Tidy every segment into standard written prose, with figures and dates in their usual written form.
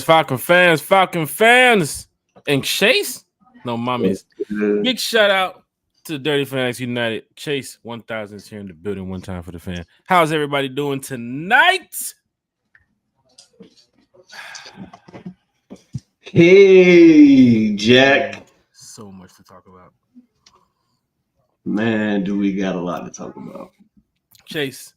Falcon fans, and Chase. No mommies. Big shout out to Dirty Fanatics United. Chase 1000 is here in the building. One time for the fan. How's everybody doing tonight? Hey, Jack. So much to talk about. Man, do we got a lot to talk about. Chase,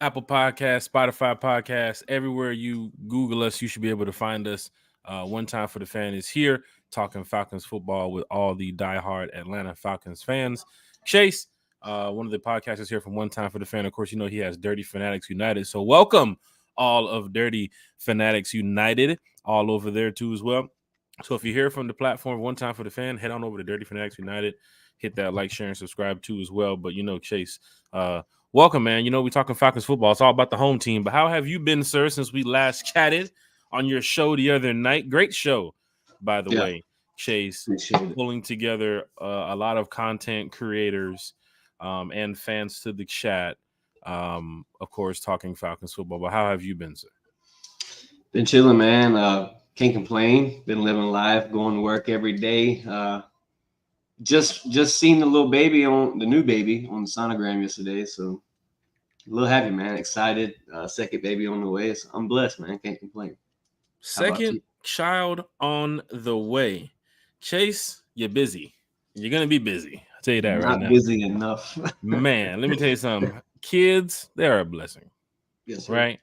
Apple Podcast, Spotify Podcast, everywhere you Google us, you should be able to find us. One time for the fan is here talking Falcons football with all the diehard Atlanta Falcons fans. Chase, one of the podcasters here from One Time for the Fan. Of course, you know he has Dirty Fanatics United. So welcome all of Dirty Fanatics United all over there too as well. So if you hear from the platform One Time for the Fan, head on over to Dirty Fanatics United. Hit that like, share, and subscribe too as well. But you know, Chase, welcome, man. You know, we're talking Falcons football. It's all about the home team. But how have you been, sir, since we last chatted on your show the other night? Great show, by the way, Chase. Pulling together a lot of content creators and fans to the chat. Of course, talking Falcons football. But how have you been, sir? Been chilling, man. Can't complain. Been living life, going to work every day. Just seen the new baby on the sonogram yesterday. So a little happy, man. Excited. Second baby on the way. So I'm blessed, man. Can't complain. Second child on the way. Chase, you're busy. You're going to be busy. I'll tell you that right now. Not busy enough. Man, let me tell you something. Kids, they're a blessing. Yes, sir. Right?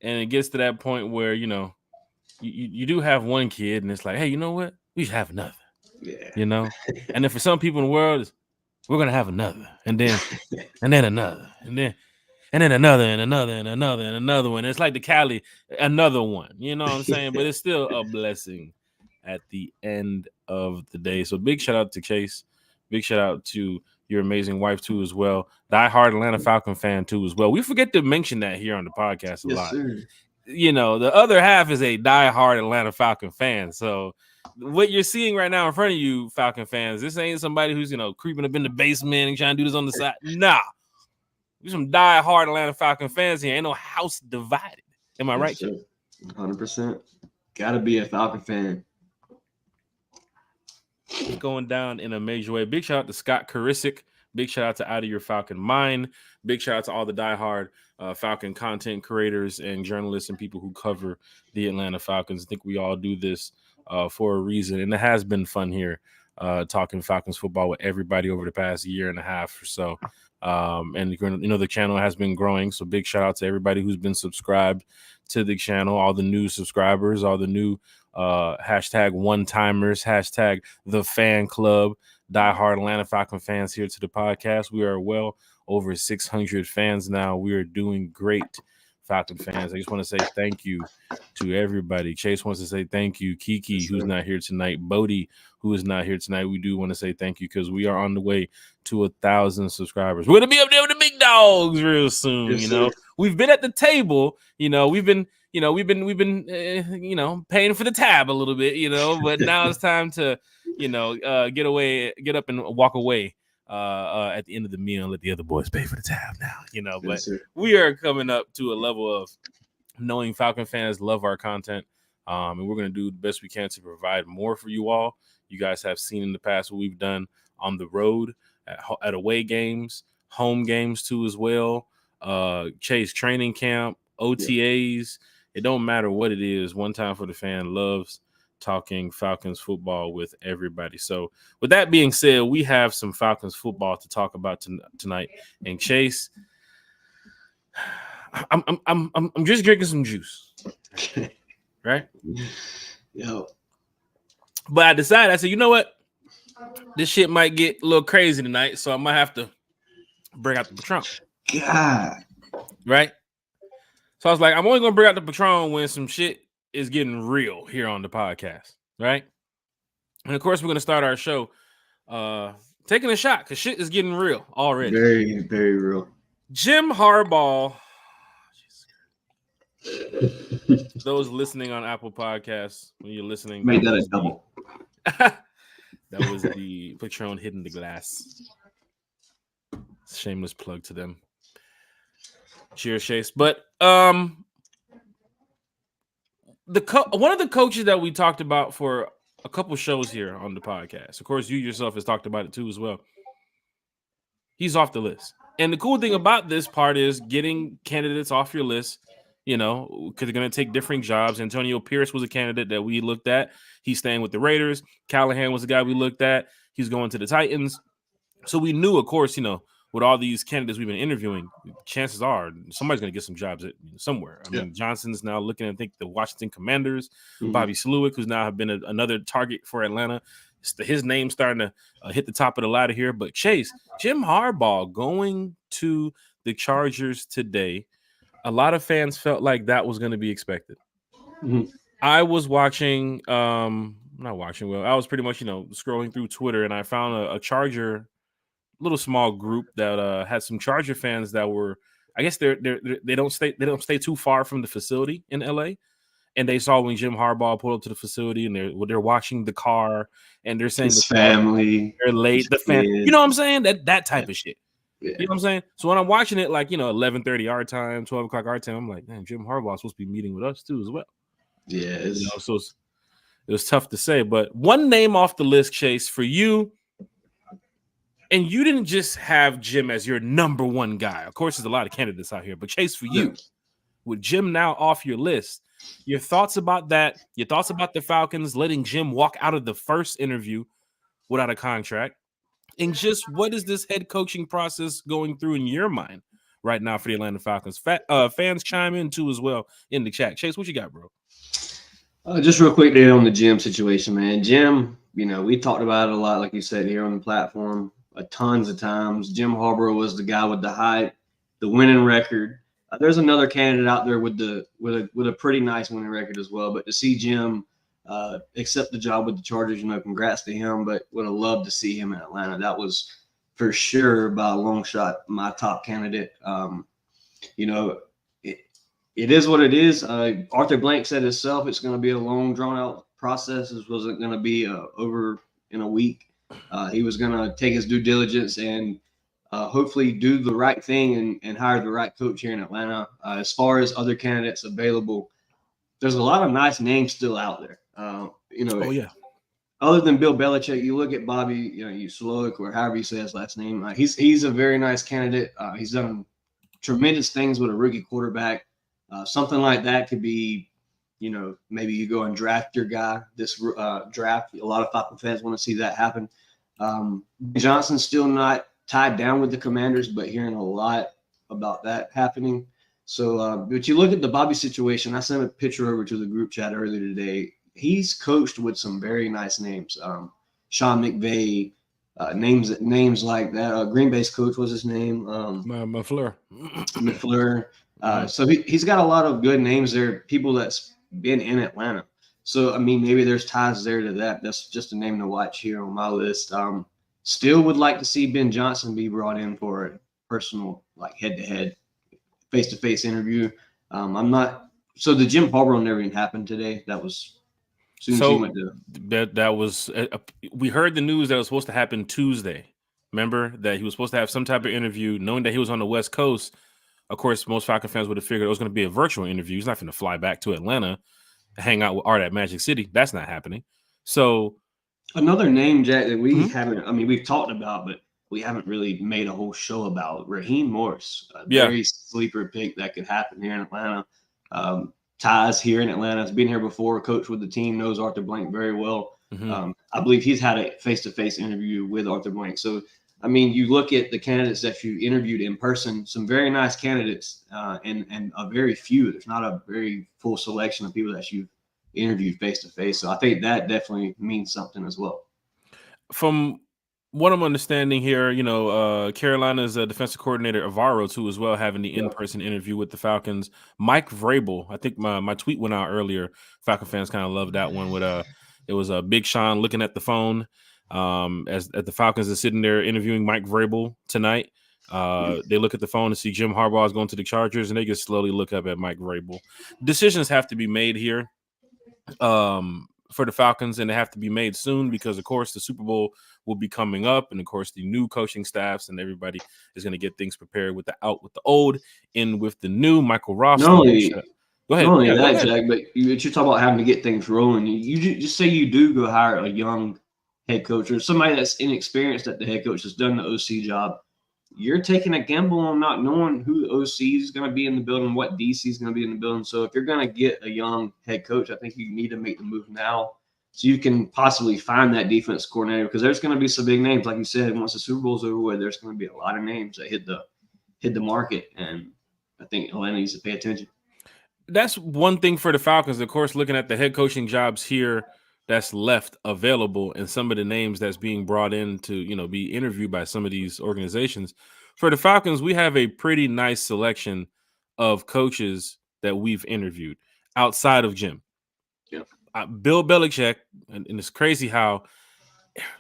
And it gets to that point where, you know, you do have one kid and it's like, hey, you know what? We should have another. Yeah. You know? And then for some people in the world, we're going to have another. And then another. And then another and another and another and another one. It's like the Cali, another one. You know what I'm saying? But it's still a blessing at the end of the day. So big shout out to Chase. Big shout out to your amazing wife too as well. Die-hard Atlanta Falcon fan too as well. We forget to mention that here on the podcast a lot. Sir. You know, the other half is a die-hard Atlanta Falcon fan. So what you're seeing right now in front of you, Falcon fans, this ain't somebody who's, you know, creeping up in the basement and trying to do this on the side. Nah. We're some die-hard Atlanta Falcon fans here. Ain't no house divided. Am I right, Chip? 100%. Gotta be a Falcon fan. It's going down in a major way. Big shout out to Scott Karisic. Big shout out to Out of Your Falcon Mind. Big shout out to all the diehard Falcon content creators and journalists and people who cover the Atlanta Falcons. I think we all do this for a reason. And it has been fun here talking Falcons football with everybody over the past year and a half or so. And you know, the channel has been growing. So big shout out to everybody who's been subscribed to the channel, all the new subscribers, all the new hashtag one-timers, hashtag the fan club, diehard Atlanta Falcon fans here to the podcast. We are well over 600 fans now. We are doing great, Falcon fans. I just want to say thank you to everybody. Chase wants to say thank you. Kiki, who's not here tonight. Bodie, who is not here tonight. We do want to say thank you because we are on the way to 1,000 subscribers. We're going to be up there with the big dogs real soon. Yes, you know, sir. We've been at the table. You know, we've been paying for the tab a little bit, you know, but now it's time to, you know, get up and walk away at the end of the meal and let the other boys pay for the tab now, you know. But Yes, we are coming up to a level of knowing Falcon fans love our content, and we're going to do the best we can to provide more for you all. You guys have seen in the past what we've done on the road at away games, home games too as well, Chase training camp, OTAs. It don't matter what it is. One Time for the Fan loves talking Falcons football with everybody. So with that being said, we have some Falcons football to talk about tonight. And Chase, I'm just drinking some juice, right? Yo. But I decided, I said, you know what? This shit might get a little crazy tonight, so I might have to bring out the Patron. God. Right? So I was like, I'm only going to bring out the Patron when some shit is getting real here on the podcast, right? And, of course, we're going to start our show taking a shot because shit is getting real already. Very, very real. Jim Harbaugh. Those listening on Apple Podcasts, when you're listening, make that a double. That was the Patron hitting the glass. Shameless plug to them. Cheers, Chase. But one of the coaches that we talked about for a couple shows here on the podcast. Of course, you yourself has talked about it too as well. He's off the list. And the cool thing about this part is getting candidates off your list, you know, because they're going to take different jobs. Antonio Pierce was a candidate that we looked at. He's staying with the Raiders. Callahan was the guy we looked at. He's going to the Titans. So we knew, of course, you know, with all these candidates we've been interviewing, chances are somebody's going to get some jobs somewhere. I mean, Johnson's now looking at, I think, the Washington Commanders. Bobby Slowick, who's now been another target for Atlanta. His name's starting to hit the top of the ladder here. But Chase, Jim Harbaugh going to the Chargers today, a lot of fans felt like that was going to be expected. I was watching, not watching, well, I was pretty much, you know, scrolling through Twitter, and I found a Charger little small group that had some Charger fans that were, I guess they don't stay too far from the facility in LA, and they saw when Jim Harbaugh pulled up to the facility, and they're watching the car, and they're saying his family, they're late, the fan, you know what I'm saying, that type of shit. You know what I'm saying? So when I'm watching it, like, you know, 11:30 our time, 12 o'clock our time, I'm like, man, Jim Harbaugh is supposed to be meeting with us too as well. Yeah, you know, so it was tough to say, but one name off the list, Chase, for you. And you didn't just have Jim as your number one guy. Of course, there's a lot of candidates out here, but Chase, for you, with Jim now off your list, your thoughts about that, your thoughts about the Falcons letting Jim walk out of the first interview without a contract, and just what is this head coaching process going through in your mind right now for the Atlanta Falcons? Fans chime in too as well in the chat. Chase, what you got, bro? Just real quick there on the Jim situation, man. Jim, you know, we talked about it a lot, like you said, here on the platform. Tons of times. Jim Harbaugh was the guy with the hype, the winning record. There's another candidate out there with a pretty nice winning record as well. But to see Jim accept the job with the Chargers, you know, congrats to him. But would have loved to see him in Atlanta. That was for sure by a long shot my top candidate. You know, it is what it is. Arthur Blank said himself, it's going to be a long, drawn out process. This wasn't going to be over in a week. He was going to take his due diligence and hopefully do the right thing and hire the right coach here in Atlanta. As far as other candidates available, there's a lot of nice names still out there. You know, other than Bill Belichick, you look at Bobby, you know, Slowick, or however you say his last name. He's a very nice candidate. He's done tremendous things with a rookie quarterback. Something like that could be, you know, maybe you go and draft your guy this draft. A lot of Falcon fans want to see that happen. Johnson's still not tied down with the Commanders, but hearing a lot about that happening. So, but you look at the Bobby situation. I sent a picture over to the group chat earlier today. He's coached with some very nice names. Sean McVay, names like that. Green Bay's coach was his name. LaFleur. So he's got a lot of good names there. People that's been in Atlanta. So, I mean, maybe there's ties there to that. That's just a name to watch here on my list. Still would like to see Ben Johnson be brought in for a personal, like, head-to-head, face-to-face interview. So the Jim Harbaugh never even happened today. That was soon as he went to. That was we heard the news that it was supposed to happen Tuesday. Remember that he was supposed to have some type of interview, knowing that he was on the West Coast. Of course, most Falcon fans would have figured it was going to be a virtual interview. He's not going to fly back to Atlanta, hang out with Art at Magic City. That's not happening. So another name, Jack, that we haven't, I mean, we've talked about, but we haven't really made a whole show about. Raheem Morris, a very sleeper pick that could happen here in Atlanta. Ties here in Atlanta. Has been here before, coached with the team, knows Arthur Blank very well. I believe he's had a face-to-face interview with Arthur Blank. So, I mean, you look at the candidates that you interviewed in person, some very nice candidates, and a very few. There's not a very full selection of people that you've interviewed face-to-face. So I think that definitely means something as well. From what I'm understanding here, you know, Carolina's defensive coordinator, Alvaro, too, as well, having the in-person interview with the Falcons. Mike Vrabel, I think my tweet went out earlier. Falcon fans kind of loved that one. With it was Big Sean looking at the phone as the Falcons are sitting there interviewing Mike Vrabel tonight. They look at the phone and see Jim Harbaugh is going to the Chargers, and they just slowly look up at Mike Vrabel. Decisions have to be made here for the Falcons, and they have to be made soon because, of course, the Super Bowl will be coming up, and of course, the new coaching staffs and everybody is going to get things prepared with the out with the old, in with the new. Michael Ross. Go ahead. Not only Yeah, go that, ahead. Jack, but you're talking about having to get things rolling. Just say you do go hire a young head coach or somebody that's inexperienced at the head coach that's done the OC job. You're taking a gamble on not knowing who the OC is going to be in the building, what DC is going to be in the building. So if you're going to get a young head coach, I think you need to make the move now so you can possibly find that defense coordinator because there's going to be some big names, like you said. Once the Super Bowl's over with, there's going to be a lot of names that hit the market, and I think Atlanta needs to pay attention. That's one thing for the Falcons. Of course, looking at the head coaching jobs here that's left available and some of the names that's being brought in to, be interviewed by some of these organizations. For the Falcons, we have a pretty nice selection of coaches that we've interviewed outside of Jim. Yeah. Bill Belichick, and it's crazy how,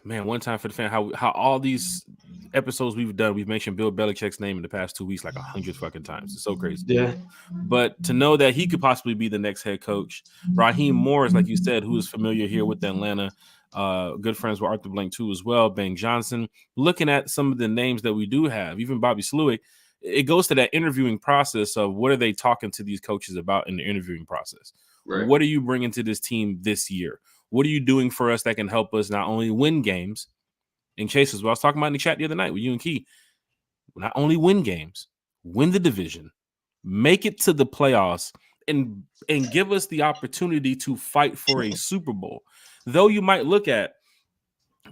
man, one time for the fan, how all these episodes we've done, we've mentioned Bill Belichick's name in the past 2 weeks like 100 fucking times. It's so crazy. Yeah. But to know that he could possibly be the next head coach, Raheem Morris, like you said, who is familiar here with Atlanta, good friends with Arthur Blank too as well, Ben Johnson. Looking at some of the names that we do have, even Bobby Slowick, it goes to that interviewing process of what are they talking to these coaches about in the interviewing process? Right. What are you bringing to this team this year? What are you doing for us that can help us not only win games and chases? Well, I was talking about in the chat the other night with you and Key. Not only win games, win the division, make it to the playoffs, and give us the opportunity to fight for a Super Bowl. Though you might look at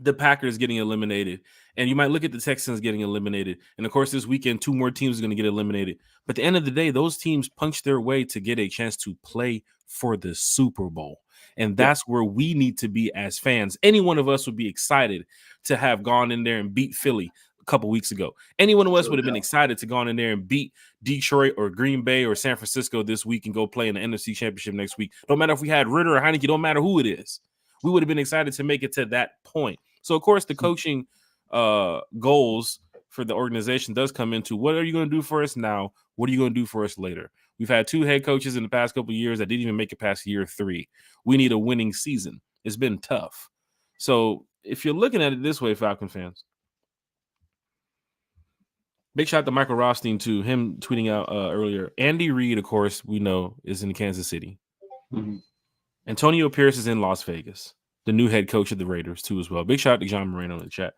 the Packers getting eliminated, and you might look at the Texans getting eliminated, and of course this weekend 2 more teams are going to get eliminated. But at the end of the day, those teams punch their way to get a chance to play for the Super Bowl. And that's where we need to be as fans. Any one of us would be excited to have gone in there and beat Philly a couple weeks ago. Any one of us would have been excited to go in there and beat Detroit or Green Bay or San Francisco this week and go play in the NFC Championship next week. Don't matter if we had Ritter or Heineke, don't matter who it is. We would have been excited to make it to that point. So, of course, the coaching goals for the organization does come into what are you going to do for us now? What are you going to do for us later? We've had 2 head coaches in the past couple of years that didn't even make it past year 3. We need a winning season. It's been tough. So if you're looking at it this way, Falcon fans, big shout out to Michael Rothstein too. Him tweeting out earlier. Andy Reid, of course, we know is in Kansas City. Mm-hmm. Antonio Pierce is in Las Vegas, the new head coach of the Raiders too as well. Big shout out to John Moreno in the chat.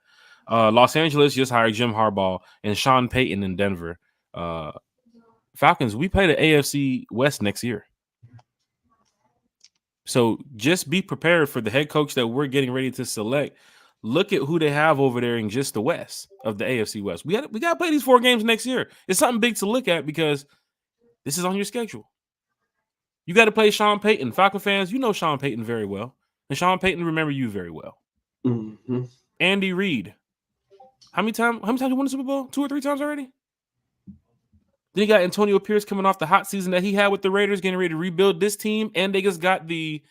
Los Angeles just hired Jim Harbaugh and Sean Payton in Denver. Falcons, we play the AFC West next year. So just be prepared for the head coach that we're getting ready to select. Look at who they have over there in just the West of the AFC West. We got to play these 4 games next year. It's something big to look at because this is on your schedule. You got to play Sean Payton. Falcon fans, you know Sean Payton very well. And Sean Payton remember you very well. Mm-hmm. Andy Reid. How many times you won the Super Bowl? 2 or 3 times already? Then you got Antonio Pierce coming off the hot season that he had with the Raiders, getting ready to rebuild this team. And they just got the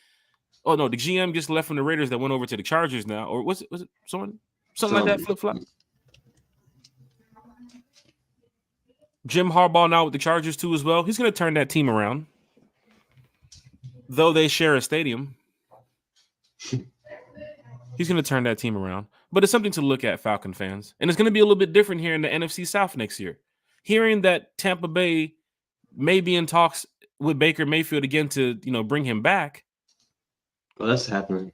GM just left from the Raiders that went over to the Chargers now. Or was it something like that, flip-flop? Jim Harbaugh now with the Chargers too as well. He's going to turn that team around. Though they share a stadium. He's going to turn that team around. But it's something to look at, Falcon fans. And it's going to be a little bit different here in the NFC South next year. Hearing that Tampa Bay may be in talks with Baker Mayfield again to, bring him back. Well, that's happening.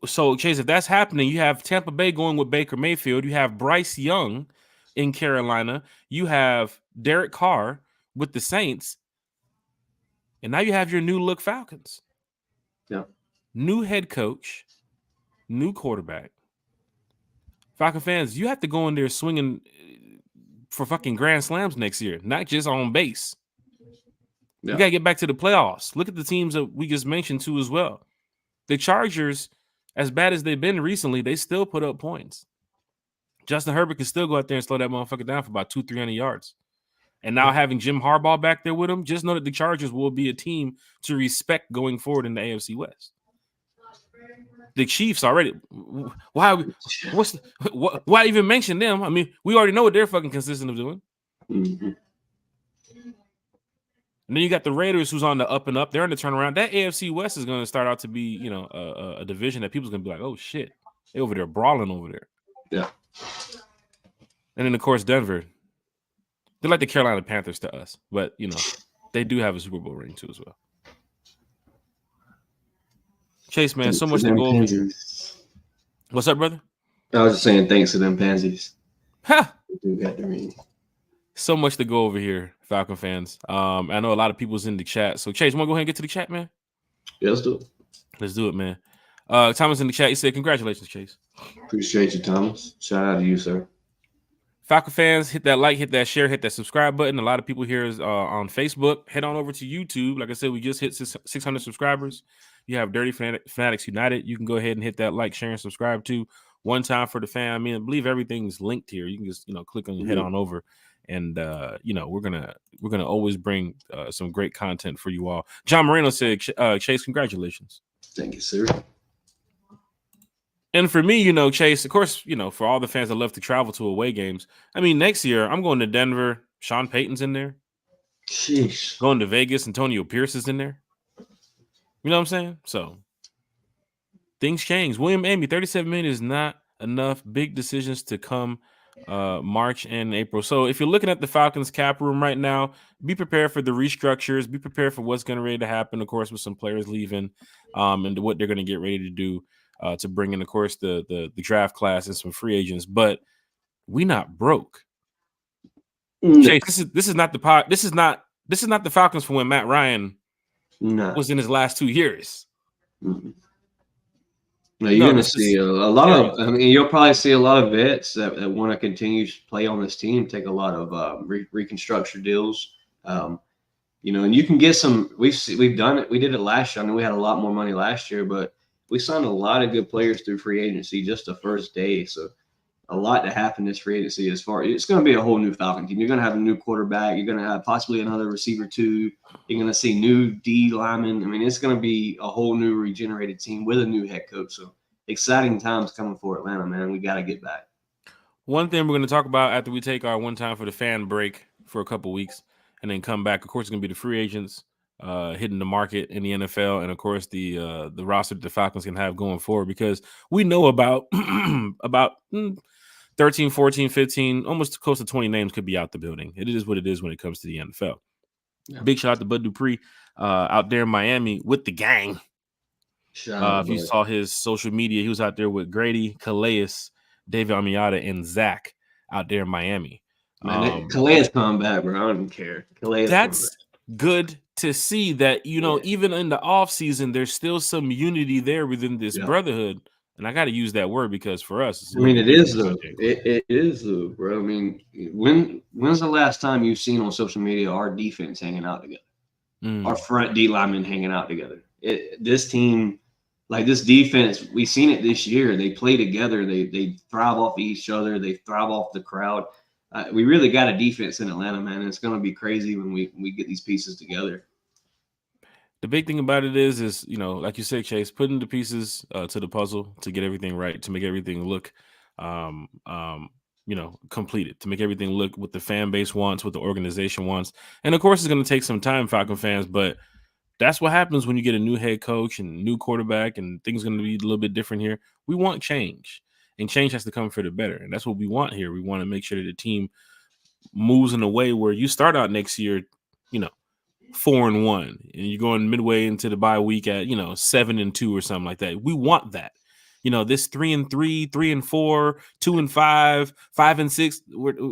So, Chase, if that's happening, you have Tampa Bay going with Baker Mayfield. You have Bryce Young in Carolina. You have Derek Carr with the Saints. And now you have your new look Falcons. Yeah. New head coach, new quarterback. Falcon fans, you have to go in there swinging for fucking grand slams next year, not just on base. Yeah. You got to get back to the playoffs. Look at the teams that we just mentioned too as well. The Chargers, as bad as they've been recently, they still put up points. Justin Herbert can still go out there and slow that motherfucker down for about 200-300 yards. And now having Jim Harbaugh back there with him, just know that the Chargers will be a team to respect going forward in the AFC West. The Chiefs already. Why even mention them? I mean, we already know what they're fucking consistent of doing. Mm-hmm. And then you got the Raiders, who's on the up and up. They're on the turnaround. That AFC West is going to start out to be, a division that people's going to be like, oh shit, they over there brawling over there. Yeah. And then of course Denver. They're like the Carolina Panthers to us, but They do have a Super Bowl ring too as well. Chase, man, so much to go over here. What's up, brother? I was just saying thanks to them pansies. Ha! They got the ring. So much to go over here, Falcon fans. I know a lot of people's in the chat. So Chase, want to go ahead and get to the chat, man? Yeah, let's do it. Let's do it, man. Thomas in the chat, he said, congratulations, Chase. Appreciate you, Thomas. Shout out to you, sir. Falcon fans, hit that like, hit that share, hit that subscribe button. A lot of people here is on Facebook. Head on over to YouTube. Like I said, we just hit 600 subscribers. You have Dirty Fanatics United. You can go ahead and hit that like, share, and subscribe to. One time for the fan. I mean, I believe everything's linked here. You can just click on head on over, and we're gonna always bring some great content for you all. John Moreno said, Chase, congratulations. Thank you, sir. And for me, Chase, of course, for all the fans that love to travel to away games, I mean, next year I'm going to Denver. Sean Payton's in there. Sheesh. Going to Vegas. Antonio Pierce is in there. You know what I'm saying? So things change. William Amy, 37 million is not enough. Big decisions to come March and April. So if you're looking at the Falcons cap room right now, be prepared for the restructures. Be prepared for what's going to ready to happen, of course, with some players leaving and what they're going to get ready to do. To bring in, of course, the draft class and some free agents, but we not broke. Chase, this is not the pot. This is not the Falcons for when Matt Ryan was in his last 2 years. Mm-hmm. No, you're going to see a lot of. I mean, you'll probably see a lot of vets that want to continue to play on this team take a lot of reconstruction deals. And you can get some. We've done it. We did it last year. I mean, we had a lot more money last year, but we signed a lot of good players through free agency just the first day. So a lot to happen this free agency it's going to be a whole new Falcon team. You're going to have a new quarterback. You're going to have possibly another receiver too. You're going to see new D linemen. I mean, it's going to be a whole new regenerated team with a new head coach. So exciting times coming for Atlanta, man. We got to get back. One thing we're going to talk about after we take our one time for the fan break for a couple weeks and then come back, of course, it's going to be the free agents. Hitting the market in the NFL, and of course the roster that the Falcons can have going forward, because we know about 13, 14, 15, almost close to 20 names could be out the building. It is what it is when it comes to the NFL. Yeah. Big shout out to Bud Dupree out there in Miami with the gang. If you saw his social media, he was out there with Grady, Calais, David Amiata, and Zach out there in Miami. Man, Calais coming back, bro. I don't even care. Calais, that's good to see that, even in the off season, there's still some unity there within this brotherhood. And I got to use that word because for us, it is though. It is though, bro. I mean, when's the last time you've seen on social media our defense hanging out together, our front D linemen hanging out together? This team, like this defense, we've seen it this year. They play together. They thrive off each other. They thrive off the crowd. We really got a defense in Atlanta, man. And it's going to be crazy when we get these pieces together. The big thing about it is, like you said, Chase, putting the pieces to the puzzle to get everything right, to make everything look, completed, to make everything look what the fan base wants, what the organization wants. And of course, it's going to take some time, Falcon fans, but that's what happens when you get a new head coach and new quarterback, and things are going to be a little bit different here. We want change. And change has to come for the better. And that's what we want here. We want to make sure that the team moves in a way where you start out next year, 4-1, and you're going midway into the bye week at, 7-2 or something like that. We want that. This 3-3, 3-4, 2-5, 5-6,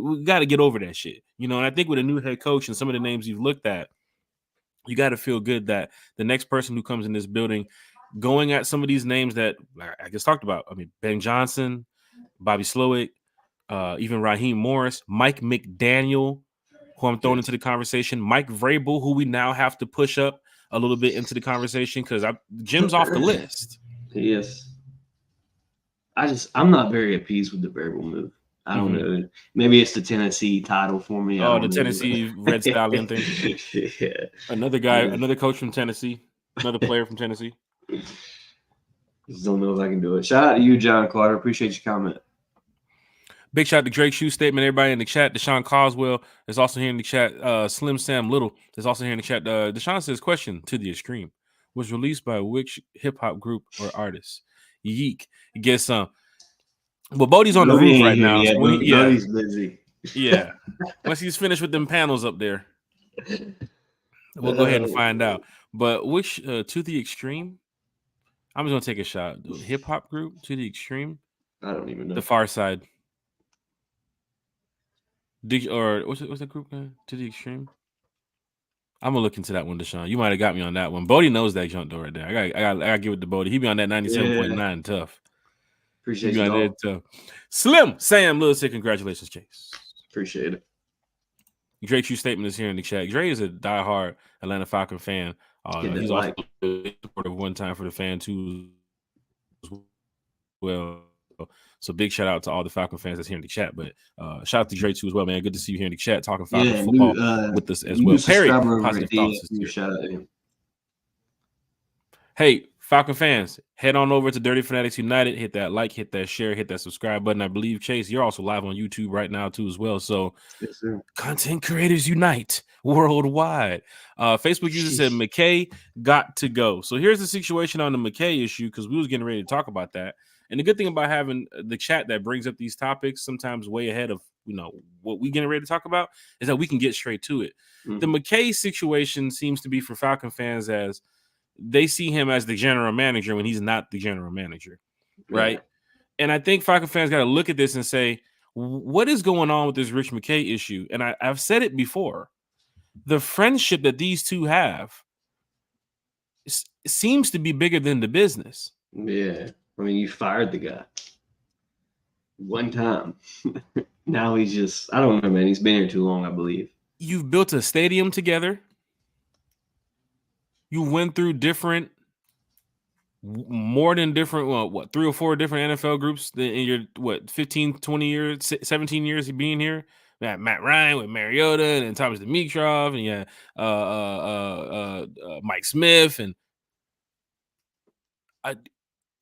we got to get over that shit. And I think with a new head coach and some of the names you've looked at, you got to feel good that the next person who comes in this building going at some of these names that I just talked about. I mean, Ben Johnson, Bobby Slowick, even Raheem Morris, Mike McDaniel, who I'm throwing into the conversation, Mike Vrabel, who we now have to push up a little bit into the conversation because Jim's off the list. Yes. I'm not very appeased with the Vrabel move. I don't know. Maybe it's the Tennessee title for me. Oh, the Tennessee Red Stallion thing. Yeah. Another guy, another coach from Tennessee, another player from Tennessee. Just don't know if I can do it. Shout out to you, John Carter. Appreciate your comment. Big shout out to Drake Shoe Statement. Everybody in the chat. Deshaun Coswell is also here in the chat. Slim Sam Little is also here in the chat. Deshaun says, question to the extreme. Was released by which hip-hop group or artist? Yeek. Get some. Well, Bodie's on the roof right now. Yeah, so Bodie's busy. Yeah. Once he's finished with them panels up there. We'll go ahead and find out. But which To the Extreme? I'm just gonna take a shot. Hip hop group To the Extreme. I don't even know. The Far Side. Or what's the group name? To the Extreme. I'm gonna look into that one, Deshaun. You might have got me on that one. Bodie knows that jump door right there. I gotta give it to Bodie. He be on that 97.9 tough. Appreciate you. Tough. Slim Sam Lewis said, congratulations, Chase. Appreciate it. Dre Q statement is here in the chat. Dre is a diehard Atlanta Falcon fan. He's also supportive one time for the fan too as well. So big shout out to all the Falcon fans that's here in the chat. But shout out to Dre too as well, man. Good to see you here in the chat talking Falcon football with us as well. Perry, positive thoughts. Shout out to him. Hey, Falcon fans, head on over to Dirty Fanatics United. Hit that like, hit that share, hit that subscribe button. I believe, Chase, you're also live on YouTube right now too as well. So yes, sir. Content creators unite worldwide. Facebook user said McKay got to go. So here's the situation on the McKay issue, because we was getting ready to talk about that. And the good thing about having the chat that brings up these topics sometimes way ahead of what we getting ready to talk about is that we can get straight to it. Mm-hmm. The McKay situation seems to be for Falcon fans as they see him as the general manager when he's not the general manager, right? Yeah. And I think Falcon fans got to look at this and say, what is going on with this Rich McKay issue? And I've said it before. The friendship that these two have seems to be bigger than the business. Yeah. I mean, you fired the guy one time. Now he's just, I don't know, man. He's been here too long, I believe. You've built a stadium together. You went through more than different, 3 or 4 different NFL groups in your, 15, 20 years, 17 years of being here. Matt Ryan with Mariota and Thomas Dimitrov and Mike Smith. And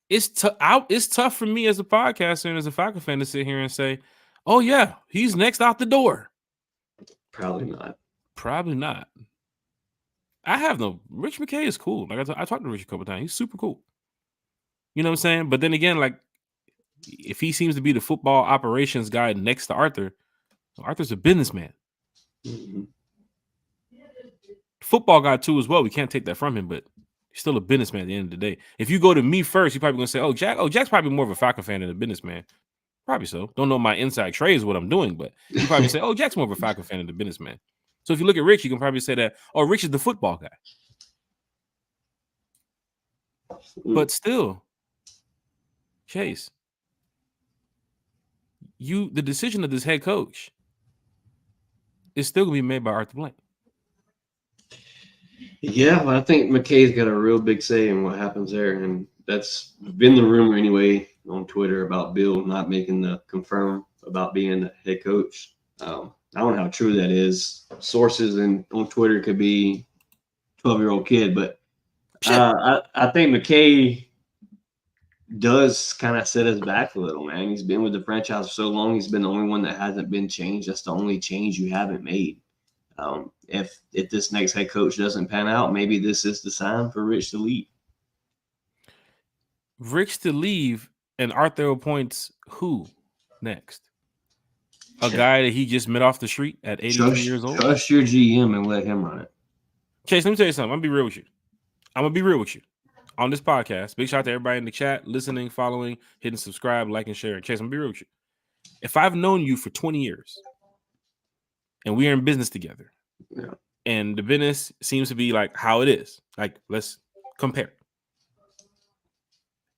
it's tough for me as a podcaster and as a Falcon fan to sit here and say, oh, yeah, he's next out the door. Probably not. Rich McKay is cool. Like I talked to Rich a couple times. He's super cool. You know what I'm saying? But then again, like, if he seems to be the football operations guy next to Arthur, Arthur's a businessman. Mm-hmm. Football guy too as well. We can't take that from him, but he's still a businessman at the end of the day. If you go to me first, you're probably going to say, Jack's probably more of a Falcon fan than a businessman. Probably so. Don't know my inside trades what I'm doing, but you probably say, Jack's more of a Falcon fan than a businessman. So if you look at Rich, you can probably say that, Rich is the football guy. But still, Chase, the decision of this head coach is still going to be made by Arthur Blank. Yeah, well, I think McKay's got a real big say in what happens there. And that's been the rumor anyway on Twitter about Bill not making the confirm about being the head coach. I don't know how true that is. Sources on Twitter could be 12-year-old kid, but I think McKay does kind of set us back a little, man. He's been with the franchise for so long. He's been the only one that hasn't been changed. That's the only change you haven't made. If this next head coach doesn't pan out, maybe this is the sign for Rich to leave. Rich to leave, and Arthur appoints who next? A guy that he just met off the street at 82 years old? Trust your GM and let him run it. Chase, let me tell you something. I'm going to be real with you. On this podcast, big shout out to everybody in the chat, listening, following, hitting subscribe, like, and share. Chase, I'm going to be real with you. If I've known you for 20 years and we are in business together, and the business seems to be like how it is, like, let's compare.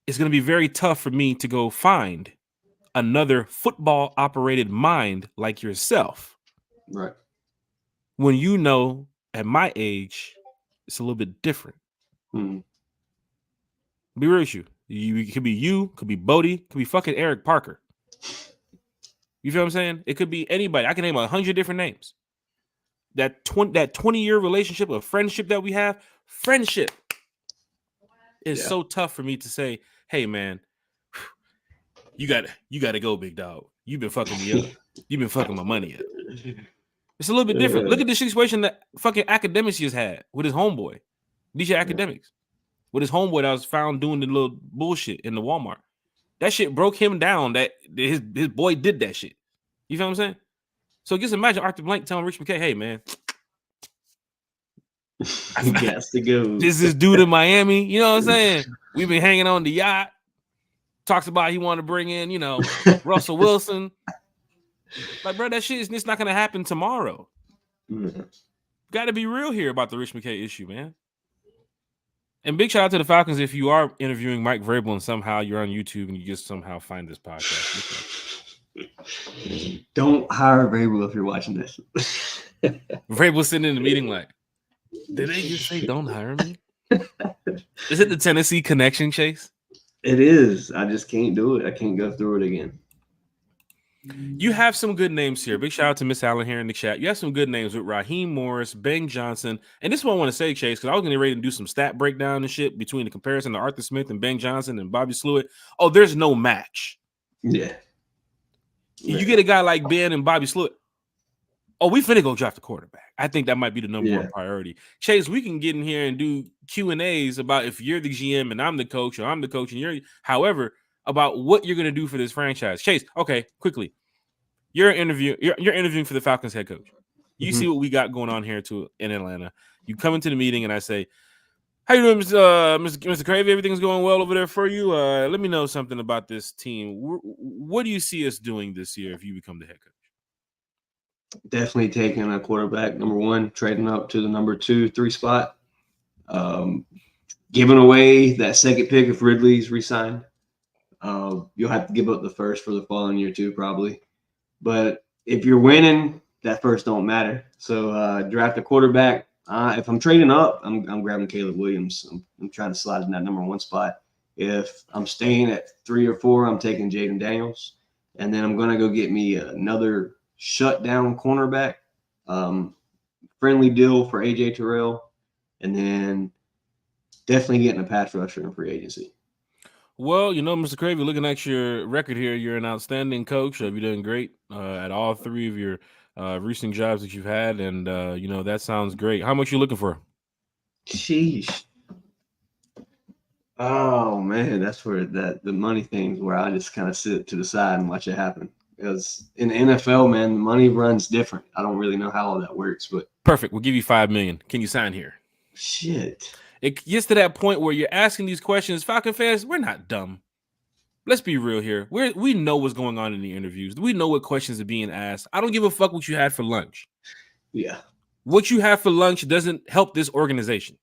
It's going to be very tough for me to go find another football operated mind like yourself. Right. When you know, at my age, it's a little bit different. Mm-hmm. Be real with you. It could be you, could be Bodie, could be fucking Eric Parker. You feel what I'm saying? It could be anybody. I can name 100 different names. That 20-year relationship of friendship that we have, friendship is so tough for me to say, hey man, you gotta go, big dog. You've been fucking me up. You've been fucking my money up. It's a little bit different. Look at the situation that fucking Academics just had with his homeboy, DJ Academics. With his homeboy that was found doing the little bullshit in the Walmart. That shit broke him down that his boy did that shit. You feel what I'm saying? So just imagine Arthur Blank telling Rich McKay, hey, man, He got to go. This is dude in Miami. You know what I'm saying? We've been hanging on the yacht. Talks about he wanted to bring in, Russell Wilson. Like, bro, that shit is it's not gonna happen tomorrow. Got to be real here about the Rich McKay issue, man. And big shout out to the Falcons if you are interviewing Mike Vrabel and somehow you're on YouTube and you just somehow find this podcast. Don't hire Vrabel if you're watching this. Vrabel sitting in the meeting like, did they just say don't hire me? Is it the Tennessee connection, Chase? It is. I just can't do it. I can't go through it again. You have some good names here. Big shout out to Miss Allen here in the chat. You have some good names with Raheem Morris, Ben Johnson. And this is what I want to say, Chase, because I was going to ready to do some stat breakdown and shit between the comparison to Arthur Smith and Ben Johnson and Bobby Sluit. Oh, there's no match. Yeah. You get a guy like Ben and Bobby Sluit. Oh, we finna go draft a quarterback. I think that might be the number one priority. Chase, we can get in here and do Q&As about if you're the GM and I'm the coach, or I'm the coach and you're, however, about what you're going to do for this franchise. Chase, okay, quickly. You're interviewing for the Falcons head coach. You see what we got going on here in Atlanta. You come into the meeting and I say, how you doing, Mr. Cravey? Everything's going well over there for you? Let me know something about this team. What do you see us doing this year if you become the head coach? Definitely taking a quarterback, number one, trading up to the number 2, 3 spot. Giving away that second pick if Ridley's re-signed. You'll have to give up the first for the following year too, probably. But if you're winning, that first don't matter. So draft a quarterback. If I'm trading up, I'm grabbing Caleb Williams. I'm trying to slide in that number 1 spot. If I'm staying at 3 or 4, I'm taking Jaden Daniels. And then I'm going to go get me another shutdown cornerback. Friendly deal for AJ Terrell. And then definitely getting a pass rusher in free agency. Well, Mr. Cravey, looking at your record here, you're an outstanding coach. You're doing great at all 3 of your recent jobs that you've had. And, that sounds great. How much you looking for? Sheesh. Oh, man, that's where the money things where I just kind of sit to the side and watch it happen. Because in the NFL, man, the money runs different. I don't really know how all that works, but perfect. We'll give you $5 million. Can you sign here? Shit. It gets to that point where you're asking these questions. Falcon fans, we're not dumb. Let's be real here. We know what's going on in the interviews. We know what questions are being asked. I don't give a fuck what you had for lunch. Yeah. What you have for lunch doesn't help this organization.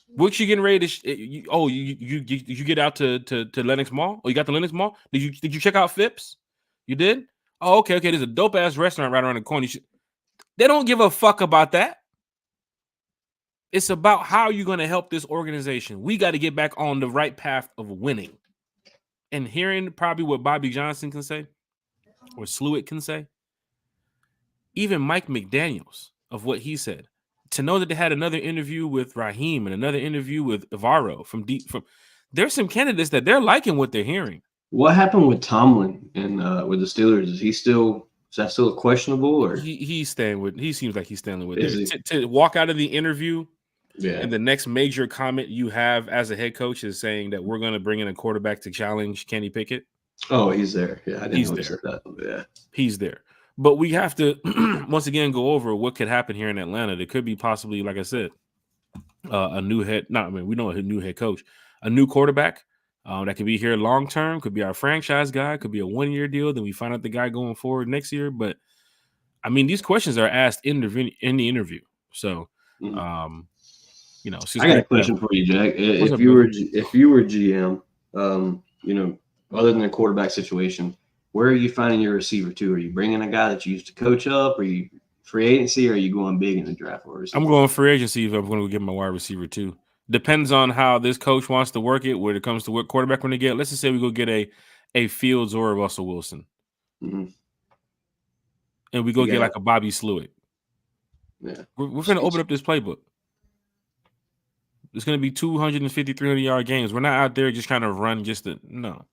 What you getting ready to? You get out to Lenox Mall? Oh, you got the Lenox Mall? Did you check out Phipps? You did? Oh, okay. There's a dope ass restaurant right around the corner. They don't give a fuck about that. It's about how you're going to help this organization. We got to get back on the right path of winning. And hearing probably what Bobby Johnson can say, or Sluit can say, even Mike McDaniels of what he said, to know that they had another interview with Raheem and another interview with Ivaro from there's some candidates that they're liking what they're hearing. What happened with Tomlin and with the Steelers? Is that still questionable, or he's staying with? He seems like he's staying with it. To walk out of the interview, and the next major comment you have as a head coach is saying that we're going to bring in a quarterback to challenge Kenny Pickett. Oh, he's there. Yeah, I didn't know he said that. Yeah, he's there. But we have to once again go over what could happen here in Atlanta. There could be possibly, like I said, a new head. We know a new head coach, a new quarterback. That could be here long term, could be our franchise guy, could be a 1-year deal. Then we find out the guy going forward next year. But these questions are asked in the interview. So, I got a question for you, Jack. If you were GM, other than the quarterback situation, where are you finding your receiver to? Are you bringing a guy that you used to coach up? Are you free agency? Or are you going big in the draft? I'm going free agency if I'm going to get my wide receiver too. Depends on how this coach wants to work it when it comes to what quarterback we're going to get. Let's just say we go get a Fields or a Russell Wilson. Mm-hmm. And we go get like a Bobby Sluit. Yeah. We're going to open up this playbook. It's going to be 250, 300-yard games. We're not out there just kind of run no.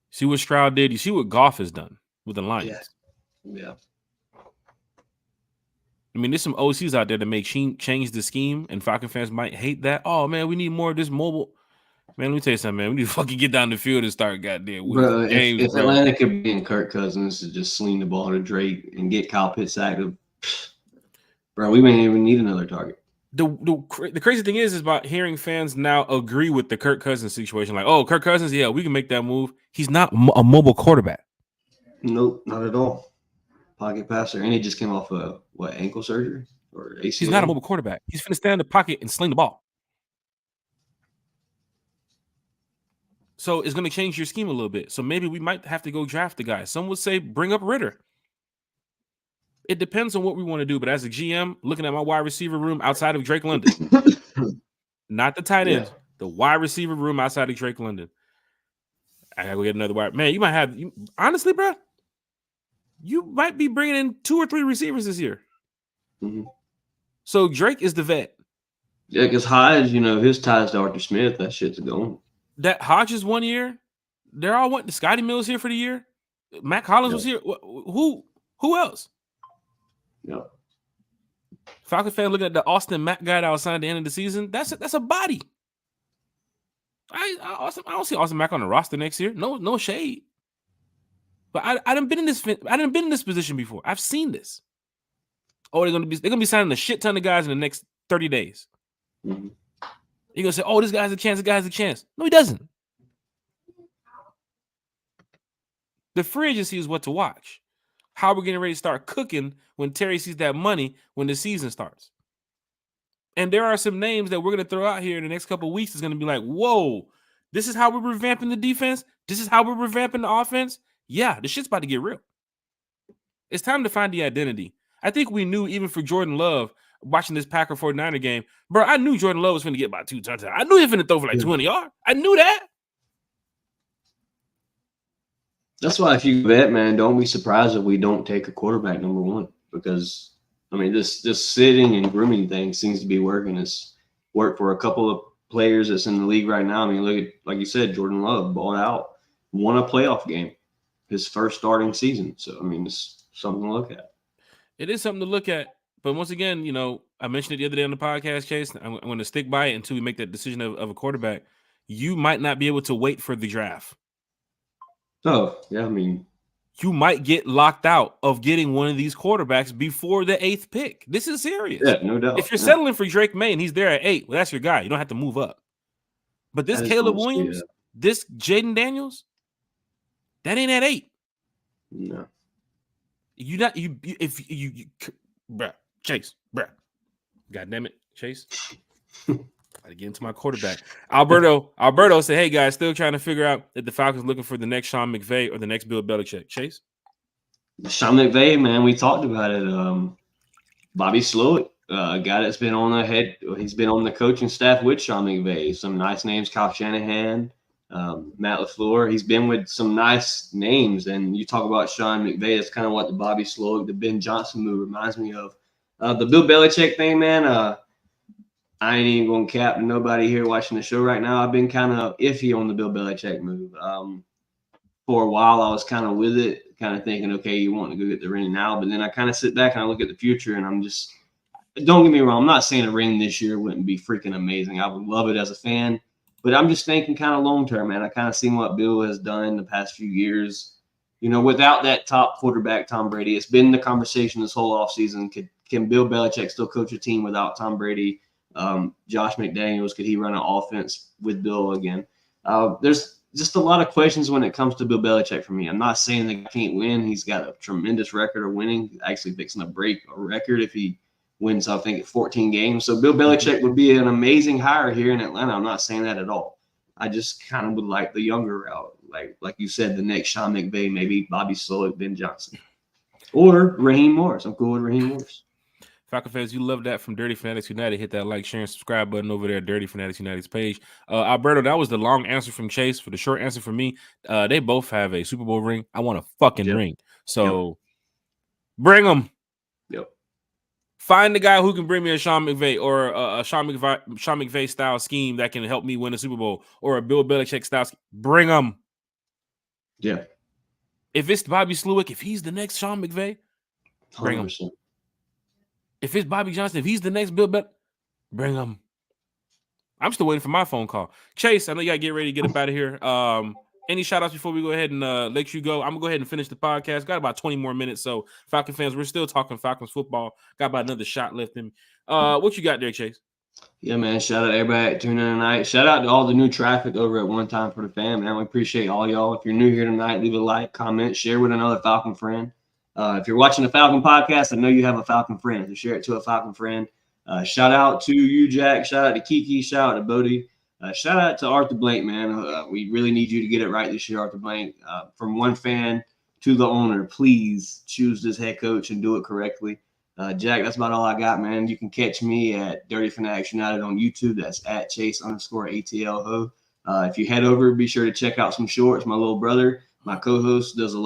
See what Stroud did. You see what Goff has done with the Lions. Yeah. There's some OCs out there that may change the scheme, and Falcon fans might hate that. Oh, man, we need more of this mobile. Man, let me tell you something, man. We need to fucking get down the field and start goddamn with games. If Atlanta could be in Kirk Cousins to just sling the ball to Drake and get Kyle Pitts active. Bro, we may even need another target. The crazy thing is about hearing fans now agree with the Kirk Cousins situation. Like, oh, Kirk Cousins, yeah, we can make that move. He's not a mobile quarterback. Nope, not at all. Pocket passer, and he just came off a ankle surgery or ACL. He's not a mobile quarterback. He's finna stand in the pocket and sling the ball. So it's going to change your scheme a little bit. So maybe we might have to go draft the guy. Some would say bring up Ritter. It depends on what we want to do. But as a GM, looking at my wide receiver room outside of Drake London, not the tight end, the wide receiver room outside of Drake London, I got to go get another wide. Man, you might have, honestly, bro, you might be bringing in 2 or 3 receivers this year. Mm-hmm. So Drake is the vet. Yeah, because Hodge, his ties to Arthur Smith, that shit's going. That Hodges 1 year, they're all what? Scotty Mills here for the year. Matt Collins was here. Who else? Yep. Falcon fan looking at the Austin Mack guy that was signed at the end of the season. That's a body. I don't see Austin Mack on the roster next year. No shade. But I done been in this position before. I've seen this. Oh, they're gonna be signing a shit ton of guys in the next 30 days. Mm-hmm. You're gonna say, oh, this guy has a chance, this guy has a chance. No, he doesn't. The free agency is what to watch. How we're getting ready to start cooking when Terry sees that money when the season starts. And there are some names that we're going to throw out here in the next couple of weeks. It's going to be like, whoa, this is how we're revamping the defense. This is how we're revamping the offense. Yeah, the shit's about to get real. It's time to find the identity. I think we knew even for Jordan Love watching this Packer 49er game, bro, I knew Jordan Love was going to get about 2 touchdowns. I knew he was going to throw for like 20 yards. I knew that. That's why if you bet, man, don't be surprised if we don't take a quarterback number 1 because, this sitting and grooming thing seems to be working. It's worked for a couple of players that's in the league right now. Look at, like you said, Jordan Love balled out, won a playoff game, his first starting season. So, it's something to look at. It is something to look at. But once again, I mentioned it the other day on the podcast, Chase. I'm going to stick by it until we make that decision of a quarterback. You might not be able to wait for the draft. Oh, yeah, you might get locked out of getting one of these quarterbacks before the 8th pick. This is serious. Yeah, no doubt. If you're settling for Drake May and he's there at 8, well, that's your guy. You don't have to move up. But this Caleb Williams, this Jaden Daniels, that ain't at 8. No. Bruh, Chase, bruh. God damn it, Chase. I get into my quarterback. Alberto said, hey guys, still trying to figure out if the Falcons looking for the next Sean McVay or the next Bill Belichick. Chase? Sean McVay, man, we talked about it. Bobby Slowick, a guy that's been on he's been on the coaching staff with Sean McVay. Some nice names, Kyle Shanahan, Matt LaFleur. He's been with some nice names. And you talk about Sean McVay, it's kind of what the Bobby Slowick, the Ben Johnson move reminds me of. The Bill Belichick thing, man, I ain't even going to cap nobody here watching the show right now. I've been kind of iffy on the Bill Belichick move. For a while, I was kind of with it, kind of thinking, okay, you want to go get the ring now. But then I kind of sit back and I look at the future, and I'm just – don't get me wrong. I'm not saying a ring this year wouldn't be freaking amazing. I would love it as a fan. But I'm just thinking kind of long-term, man. I kind of seen what Bill has done the past few years. Without that top quarterback, Tom Brady, it's been the conversation this whole offseason. Can Bill Belichick still coach a team without Tom Brady? Josh McDaniels, could he run an offense with Bill again? There's just a lot of questions when it comes to Bill Belichick for me. I'm not saying that he can't win. He's got a tremendous record of winning. He's actually fixing to break a record if he wins, I think, 14 games. So Bill Belichick would be an amazing hire here in Atlanta. I'm not saying that at all. I just kind of would like the younger route. Like you said, the next Sean McVay, maybe Bobby Slowick, Ben Johnson. Or Raheem Morris. I'm cool with Raheem Morris. Falcon fans, you love that from Dirty Fanatics United. Hit that like, share, and subscribe button over there at Dirty Fanatics United's page. Alberto, that was the long answer from Chase. For the short answer from me, they both have a Super Bowl ring. I want a fucking ring. So bring them. Yep. Find the guy who can bring me a Sean McVay or a Sean McVay style scheme that can help me win a Super Bowl or a Bill Belichick style scheme. Bring them. Yeah. If it's Bobby Slowick, if he's the next Sean McVay, bring him. If it's Bobby Johnson, if he's the next Bill Belichick, bring him. I'm still waiting for my phone call. Chase, I know you got to get ready to get up out of here. Any shout outs before we go ahead and let you go? I'm gonna go ahead and finish the podcast. Got about 20 more minutes. So Falcon fans, we're still talking Falcons football. Got about another shot left in me. What you got there, Chase? Yeah, man. Shout out to everybody tuning in tonight. Shout out to all the new traffic over at One Time for the Fam, man. We appreciate all y'all. If you're new here tonight, leave a like, comment, share with another Falcon friend. If you're watching the Falcon podcast, I know you have a Falcon friend. So share it to a Falcon friend. Shout out to you, Jack. Shout out to Kiki. Shout out to Bodie. Shout out to Arthur Blank, man. We really need you to get it right this year, Arthur Blank. From one fan to the owner, please choose this head coach and do it correctly. Jack, that's about all I got, man. You can catch me at Dirty Fanatics United on YouTube. That's at Chase_ATL Ho. If you head over, be sure to check out some shorts. My little brother, my co-host, spends a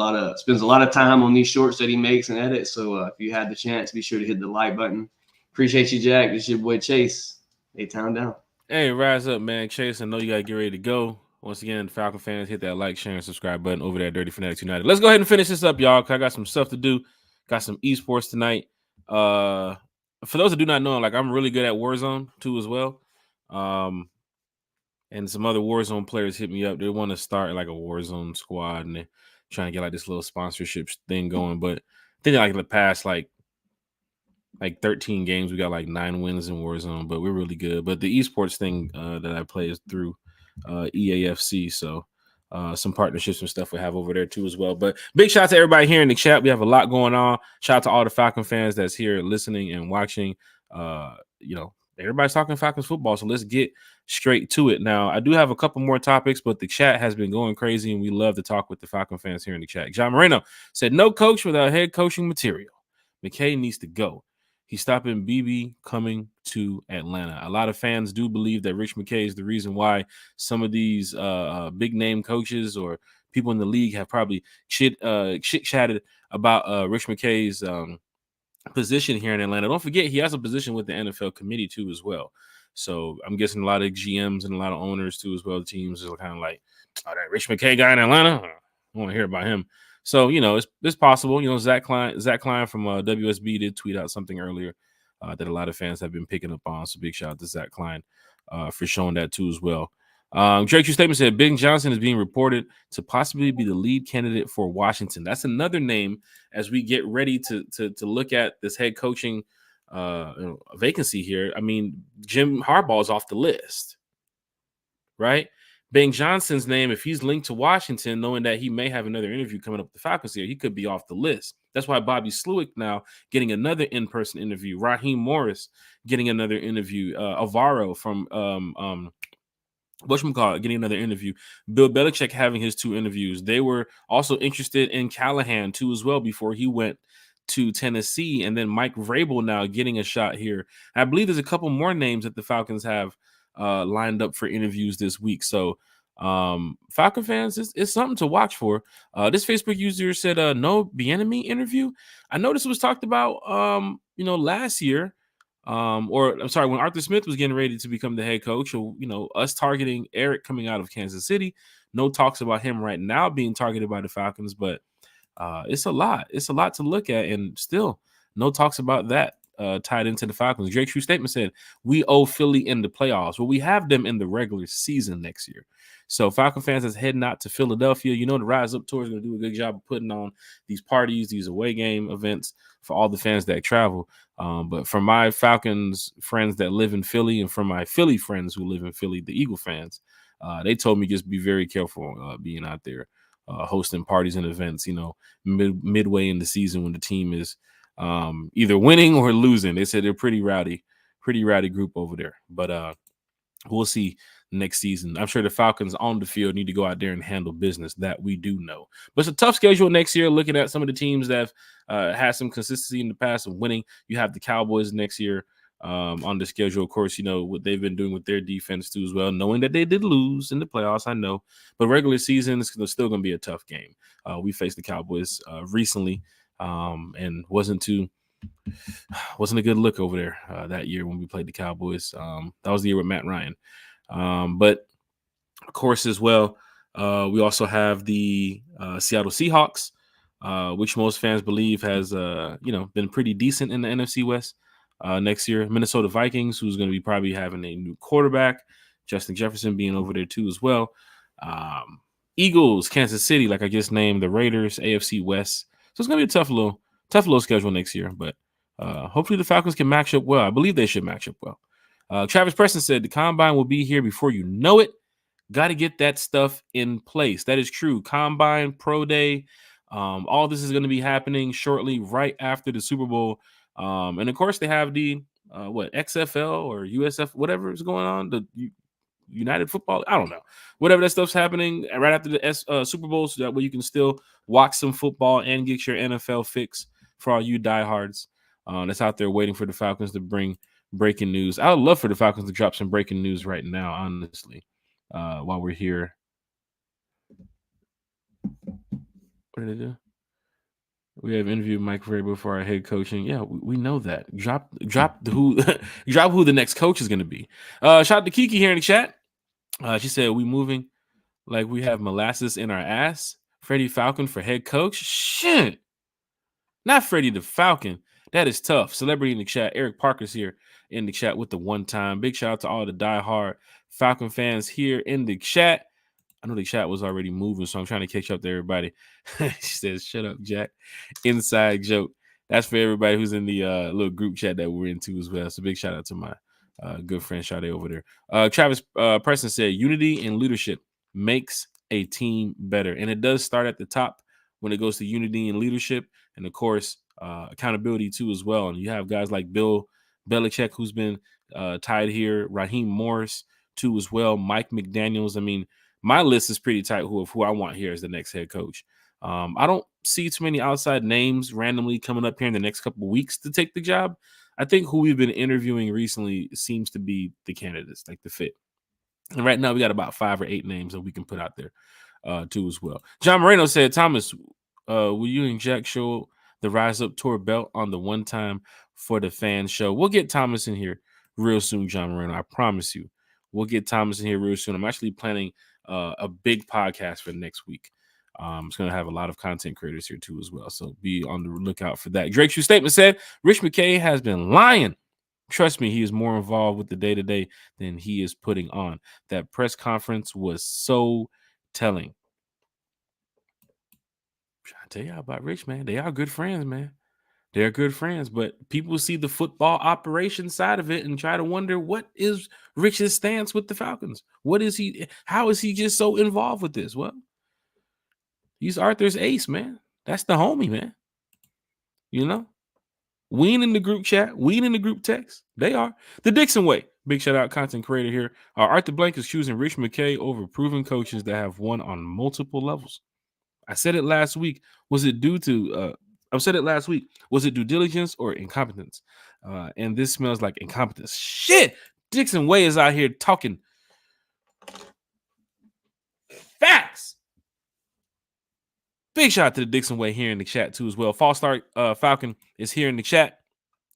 lot of time on these shorts that he makes and edits. So if you had the chance, be sure to hit the like button. Appreciate you, Jack. This is your boy Chase. A-Town down. Hey, rise up, man. Chase, I know you got to get ready to go. Once again, Falcon fans, hit that like, share, and subscribe button over there at Dirty Fanatics United. Let's go ahead and finish this up, y'all, because I got some stuff to do. Got some esports tonight. For those that do not know, like, I'm really good at Warzone too as well. And some other Warzone players hit me up. They want to start like a Warzone squad, and they're trying to get like this little sponsorship thing going. But I think like in the past like 13 games, we got like 9 wins in Warzone, but we're really good. But the esports thing that I play is through EAFC, so some partnerships and stuff we have over there too as well. But big shout out to everybody here in the chat. We have a lot going on. Shout out to all the Falcon fans that's here listening and watching. Everybody's talking Falcons football, so let's get straight to it. Now, I do have a couple more topics, but the chat has been going crazy, and we love to talk with the Falcon fans here in the chat. John Moreno said, no coach without head coaching material. McKay needs to go. He's stopping BB coming to Atlanta. A lot of fans do believe that Rich McKay is the reason why some of these big-name coaches or people in the league have probably chit-chatted about Rich McKay's position here in Atlanta. Don't forget, he has a position with the NFL committee too as well. So I'm guessing a lot of GMs and a lot of owners too as well. The teams are kind of like, oh, that Rich McKay guy in Atlanta, I want to hear about him. So, it's possible. Zach Klein from WSB did tweet out something earlier that a lot of fans have been picking up on. So big shout out to Zach Klein for showing that too as well. Drake, your statement said Ben Johnson is being reported to possibly be the lead candidate for Washington. That's another name as we get ready to look at this head coaching vacancy here. I mean, Jim Harbaugh is off the list, right? Ben Johnson's name, if he's linked to Washington, knowing that he may have another interview coming up with the Falcons here, he could be off the list. That's why Bobby Slowick now getting another in-person interview. Raheem Morris getting another interview. Alvaro from getting another interview. Bill Belichick having his 2 interviews. They were also interested in Callahan too as well before he went to Tennessee. And then Mike Vrabel now getting a shot here. I believe there's a couple more names that the Falcons have lined up for interviews this week. So Falcon fans, it's something to watch for. This Facebook user said no Bieniemy interview. I know this was talked about last year. When Arthur Smith was getting ready to become the head coach, or us targeting Eric coming out of Kansas City. No talks about him right now being targeted by the Falcons, but it's a lot. It's a lot to look at, and still no talks about that tied into the Falcons. Drake's true statement said, we owe Philly in the playoffs. Well, we have them in the regular season next year. So Falcon fans is heading out to Philadelphia. The Rise Up Tour is going to do a good job of putting on these parties, these away game events for all the fans that travel. But for my Falcons friends that live in Philly, and for my Philly friends who live in Philly, the Eagle fans, they told me just be very careful being out there hosting parties and events, midway in the season when the team is either winning or losing. They said they're pretty rowdy group over there. But we'll see next season. I'm sure the Falcons on the field need to go out there and handle business. That we do know. But it's a tough schedule next year. Looking at some of the teams that have had some consistency in the past of winning. You have the Cowboys next year on the schedule. Of course, what they've been doing with their defense too as well, knowing that they did lose in the playoffs, I know. But regular season is still going to be a tough game. We faced the Cowboys recently and wasn't a good look over there that year when we played the Cowboys. That was the year with Matt Ryan. But of course, as well, we also have the Seattle Seahawks, which most fans believe has been pretty decent in the NFC West next year. Minnesota Vikings, who's going to be probably having a new quarterback, Justin Jefferson being over there too as well. Eagles, Kansas City, like I just named, the Raiders, AFC West. So it's gonna be a tough little schedule next year, but hopefully the Falcons can match up well. I believe they should match up well. Travis Preston said the combine will be here before you know it. Got to get that stuff in place. That is true. Combine, pro day, all this is going to be happening shortly, right after the Super Bowl. And of course, they have the XFL or USF, whatever is going on, the United Football. I don't know, whatever that stuff's happening right after the Super Bowl, so that way you can still watch some football and get your NFL fix for all you diehards that's out there waiting for the Falcons to bring breaking news. I would love for the Falcons to drop some breaking news right now, honestly, while we're here. What did they do? We have interviewed Mike Vrabel for our head coaching. Yeah, we know that. Drop who drop who the next coach is going to be. Shout out to Kiki here in the chat. She said, we moving like we have molasses in our ass. Freddie Falcon for head coach. Shit. Not Freddie the Falcon. That is tough. Celebrity in the chat. Eric Parker's here in the chat with the one time. Big shout out to all the diehard Falcon fans here in the chat. I know the chat was already moving, so I'm trying to catch up to everybody. She says, shut up, Jack. Inside joke. That's for everybody who's in the little group chat that we're into as well. So big shout out to my good friend Sade over there. Travis Preston said, unity and leadership makes a team better. And it does start at the top when it goes to unity and leadership. And of course, accountability too as well. And you have guys like Bill Belichick, who's been tied here, Raheem Morris too as well, Mike McDaniels. I mean, my list is pretty tight of who I want here as the next head coach. I don't see too many outside names randomly coming up here in the next couple of weeks to take the job. I think who we've been interviewing recently seems to be the candidates, like the fit. And right now we got about 5 or 8 names that we can put out there too as well. John Moreno said, Thomas, will you and Jack show the Rise Up Tour belt on the one time for the fan show? We'll get Thomas in here real soon, John Moreno. I promise you. We'll get Thomas in here real soon. I'm actually planning a big podcast for next week. It's going to have a lot of content creators here too as well. So be on the lookout for that. Drake's statement said, Rich McKay has been lying. Trust me, he is more involved with the day-to-day than he is putting on. That press conference was so telling. I'm trying to tell y'all about Rich, man. They are good friends, man. They're good friends, but people see the football operation side of it and try to wonder, what is Rich's stance with the Falcons? What is he? How is he just so involved with this? Well, he's Arthur's ace, man. That's the homie, man. You know? We ain't in the group chat. We ain't in the group text. They are. The Dixon Way. Big shout out, content creator here. Arthur Blank is choosing Rich McKay over proven coaches that have won on multiple levels. I said it last week. Was it due to I've said it last week. Was it due diligence or incompetence? And this smells like incompetence. Shit! Dixon Way is out here talking facts. Big shout out to the Dixon Way here in the chat too as well. False Start Falcon is here in the chat.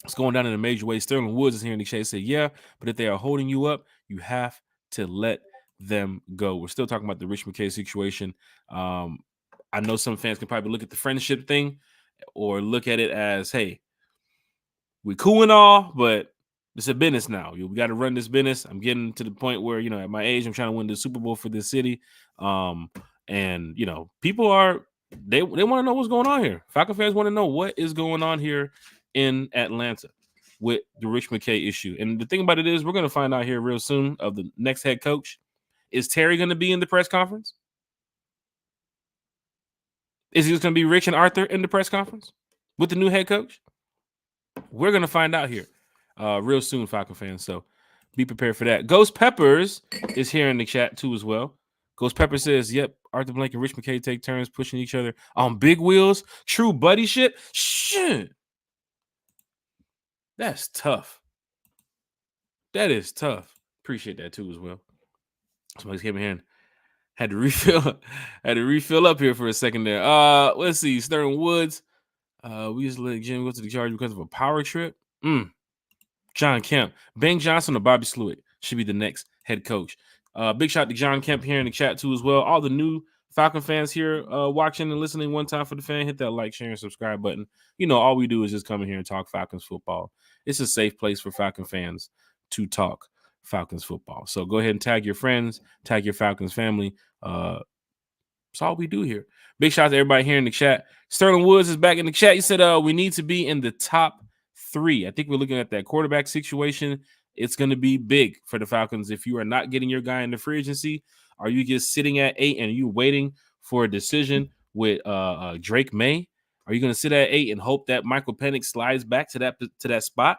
It's going down in a major way. Sterling Woods is here in the chat. He said, yeah, but if they are holding you up, you have to let them go. We're still talking about the Rich McKay situation. I know some fans can probably look at the friendship thing or look at it as, hey, we cool and all, but it's a business now. We got to run this business. I'm getting to the point where, you know, at my age, I'm trying to win the Super Bowl for this city. And, you know, people are, they want to know what's going on here. Falcon fans want to know what is going on here in Atlanta with the Rich McKay issue. And the thing about it is, we're going to find out here real soon of the next head coach. Is Terry going to be in the press conference? Is it just going to be Rich and Arthur in the press conference with the new head coach? We're going to find out here real soon, Falcon fans. So be prepared for that. Ghost Peppers is here in the chat too as well. Ghost Pepper says, yep, Arthur Blank and Rich McKay take turns pushing each other on big wheels. True buddy shit. Shit. That's tough. That is tough. Appreciate that too as well. Somebody came in here and had to refill up here for a second there. Let's see. Sterling Woods. We just let Jim go to the Chargers because of a power trip. John Kemp. Ben Johnson or Bobby Sluitt should be the next head coach. Big shout out to John Kemp here in the chat too as well. All the new Falcon fans here watching and listening one time for the fan, hit that like, share, and subscribe button. You know, all we do is just come in here and talk Falcons football. It's a safe place for Falcon fans to talk Falcons football. So go ahead and tag your friends, tag your Falcons family. That's all we do here. Big shout out to everybody here in the chat. Sterling Woods is back in the chat. He said, we need to be in the top 3. I think we're looking at that quarterback situation. It's going to be big for the Falcons. If you are not getting your guy in the free agency, are you just sitting at 8 and you waiting for a decision with Drake May? Are you going to sit at 8 and hope that Michael Penix slides back to that spot?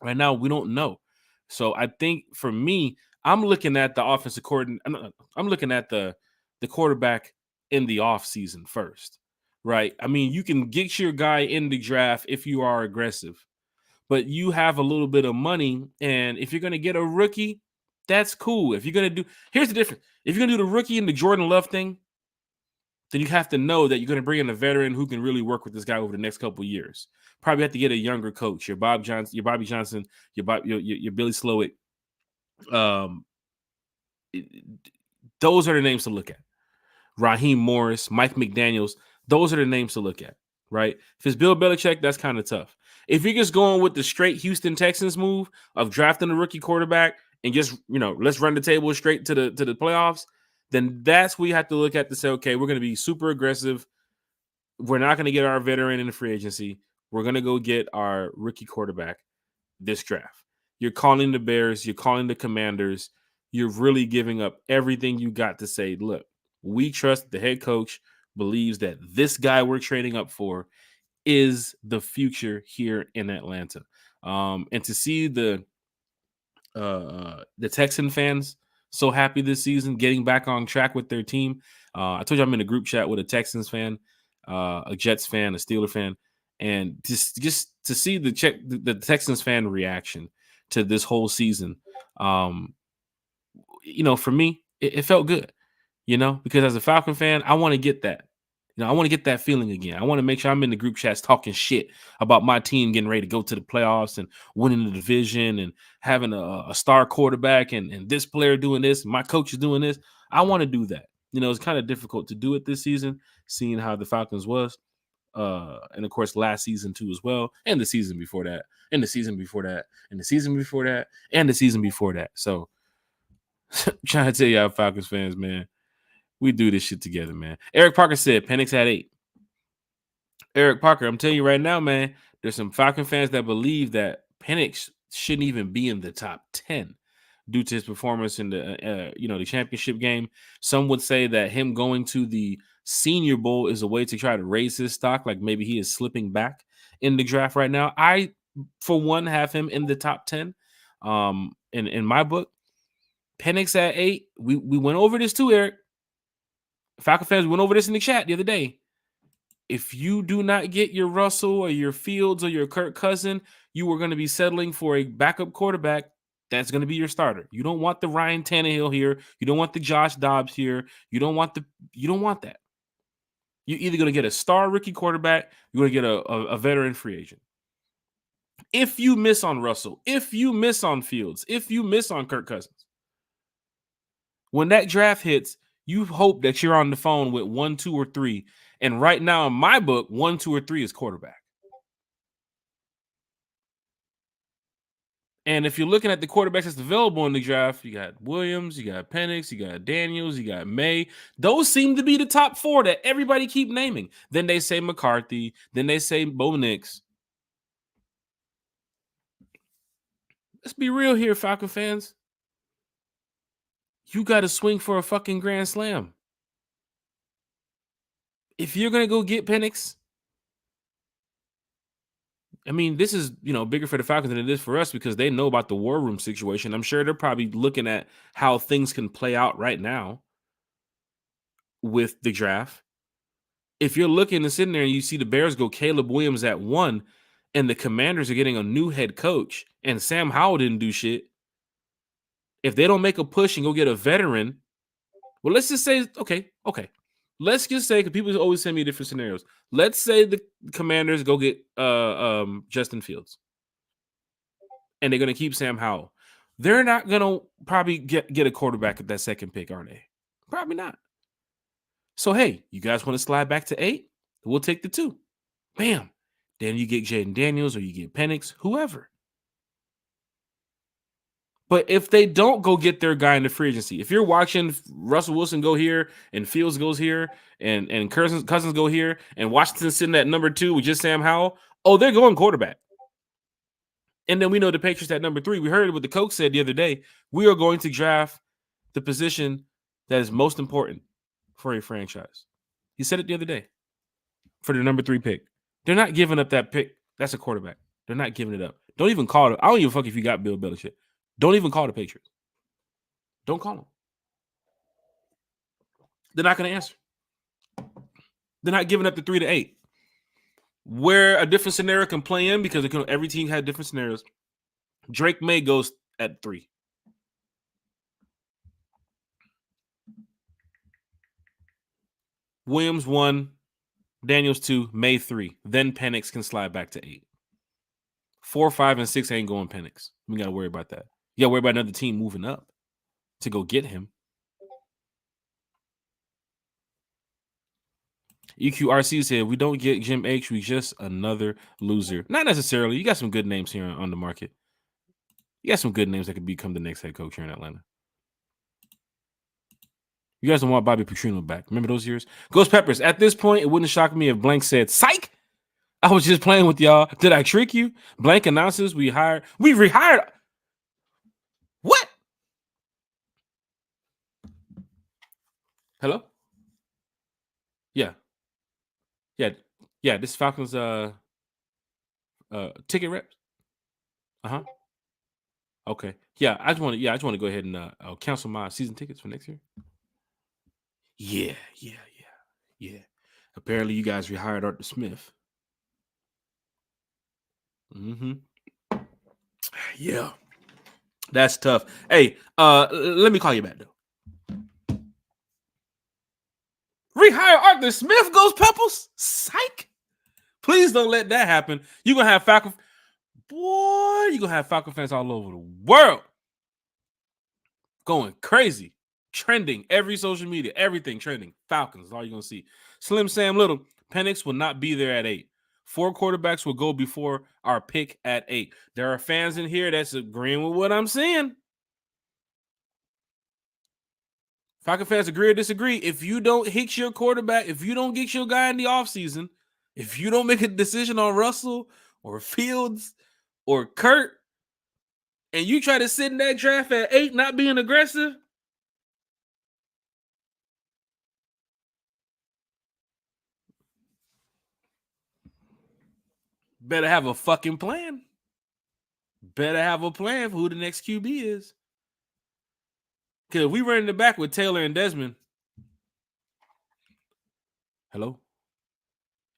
Right now, we don't know. So I think for me, I'm looking at the offensive coordinator. I'm looking at the quarterback in the offseason first, right? I mean, you can get your guy in the draft if you are aggressive, but you have a little bit of money, and if you're going to get a rookie, that's cool. If you're going to do, here's the difference. If you're going to do the rookie and the Jordan Love thing, then you have to know that you're going to bring in a veteran who can really work with this guy over the next couple of years. Probably have to get a younger coach, your Bobby Johnson, your Billy Slowick. Those are the names to look at. Raheem Morris, Mike McDaniels, those are the names to look at, right? If it's Bill Belichick, that's kind of tough. If you're just going with the straight Houston Texans move of drafting a rookie quarterback and just, let's run the table straight to the playoffs, then that's where you have to look at to say, okay, we're going to be super aggressive. We're not going to get our veteran in the free agency. We're going to go get our rookie quarterback this draft. You're calling the Bears. You're calling the Commanders. You're really giving up everything you got to say, look, we trust the head coach believes that this guy we're trading up for is the future here in Atlanta. And to see the Texan fans so happy this season, getting back on track with their team. I told you I'm in a group chat with a Texans fan, a Jets fan, a Steeler fan, and just to see the Texans fan reaction to this whole season, for me, it felt good, because as a Falcon fan, I want to get that. I want to get that feeling again. I want to make sure I'm in the group chats talking shit about my team getting ready to go to the playoffs and winning the division and having a star quarterback and this player doing this, and my coach is doing this. I want to do that. It's kind of difficult to do it this season, seeing how the Falcons was. And of course, last season too as well, and the season before that, and the season before that, and the season before that, and the season before that. So, trying to tell y'all Falcons fans, man, we do this shit together, man. Eric Parker said Penix had 8. Eric Parker, I'm telling you right now, man, there's some Falcon fans that believe that Penix shouldn't even be in the top 10 due to his performance in the the championship game. Some would say that him going to the Senior Bowl is a way to try to raise his stock, like maybe he is slipping back in the draft right now. I, for one, have him in the top 10. In my book, Penix at 8. We went over this too, Eric. Falcon fans went over this in the chat the other day. If you do not get your Russell or your Fields or your Kirk Cousin, you are going to be settling for a backup quarterback that's going to be your starter. You don't want the Ryan Tannehill here. You don't want the Josh Dobbs here. You don't want that. You're either going to get a star rookie quarterback, you're going to get a veteran free agent. If you miss on Russell, if you miss on Fields, if you miss on Kirk Cousins, when that draft hits, you hope that you're on the phone with 1, 2, or 3. And right now, in my book, 1, 2, or 3 is quarterback. And if you're looking at the quarterbacks that's available in the draft, you got Williams, you got Penix, you got Daniels, you got May. Those seem to be the top 4 that everybody keep naming. Then they say McCarthy. Then they say Bo Nix. Let's be real here, Falcon fans. You got to swing for a fucking grand slam. If you're going to go get Penix, I mean, this is, bigger for the Falcons than it is for us because they know about the war room situation. I'm sure they're probably looking at how things can play out right now with the draft. If you're looking and sitting there and you see the Bears go Caleb Williams at 1 and the Commanders are getting a new head coach and Sam Howell didn't do shit, if they don't make a push and go get a veteran, well, let's just say, okay. Let's just say, because people always send me different scenarios. Let's say the Commanders go get Justin Fields, and they're going to keep Sam Howell. They're not going to probably get a quarterback at that second pick, are they? Probably not. So, hey, you guys want to slide back to 8? We'll take the 2. Bam. Then you get Jaden Daniels or you get Penix, whoever. But if they don't go get their guy in the free agency, if you're watching Russell Wilson go here and Fields goes here and Cousins go here and Washington sitting at number 2 with just Sam Howell, they're going quarterback. And then we know the Patriots at number 3. We heard what the coach said the other day. We are going to draft the position that is most important for a franchise. He said it the other day for the number 3 pick. They're not giving up that pick. That's a quarterback. They're not giving it up. Don't even call it. I don't even fuck if you got Bill Belichick. Don't even call the Patriots. Don't call them. They're not going to answer. They're not giving up the 3 to 8. Where a different scenario can play in, because every team had different scenarios. Drake May goes at 3. Williams 1, Daniels 2, May 3. Then Penix can slide back to 8. 4, 5, and 6 ain't going Penix. We got to worry about that. You got to worry about another team moving up to go get him. EQRC said, we don't get Jim H. We just another loser. Not necessarily. You got some good names here on the market. You got some good names that could become the next head coach here in Atlanta. You guys don't want Bobby Petrino back. Remember those years? Ghost Peppers, at this point, it wouldn't shock me if Blank said, psych! I was just playing with y'all. Did I trick you? Blank announces we rehired. What? Hello? Yeah. This Falcons ticket reps. Okay. Yeah, I just want to go ahead and cancel my season tickets for next year. Yeah. Apparently you guys rehired Arthur Smith. Yeah. That's tough. Hey, let me call you back though. Rehire Arthur Smith, Ghost Peppers? Psych. Please don't let that happen. You're going to have Falcon. Boy, you're going to have Falcon fans all over the world. Going crazy. Trending. Every social media. Everything trending. Falcons is all you're going to see. Slim Sam Little. Penix will not be there at 8. 4 quarterbacks will go before our pick at 8. There are fans in here that's agreeing with what I'm saying. Falcon fans agree or disagree. If you don't hit your quarterback, if you don't get your guy in the offseason, if you don't make a decision on Russell or Fields or Kurt, and you try to sit in that draft at 8 not being aggressive, better have a fucking plan. Better have a plan for who the next QB is. Because if we run in the back with Taylor and Desmond. Hello?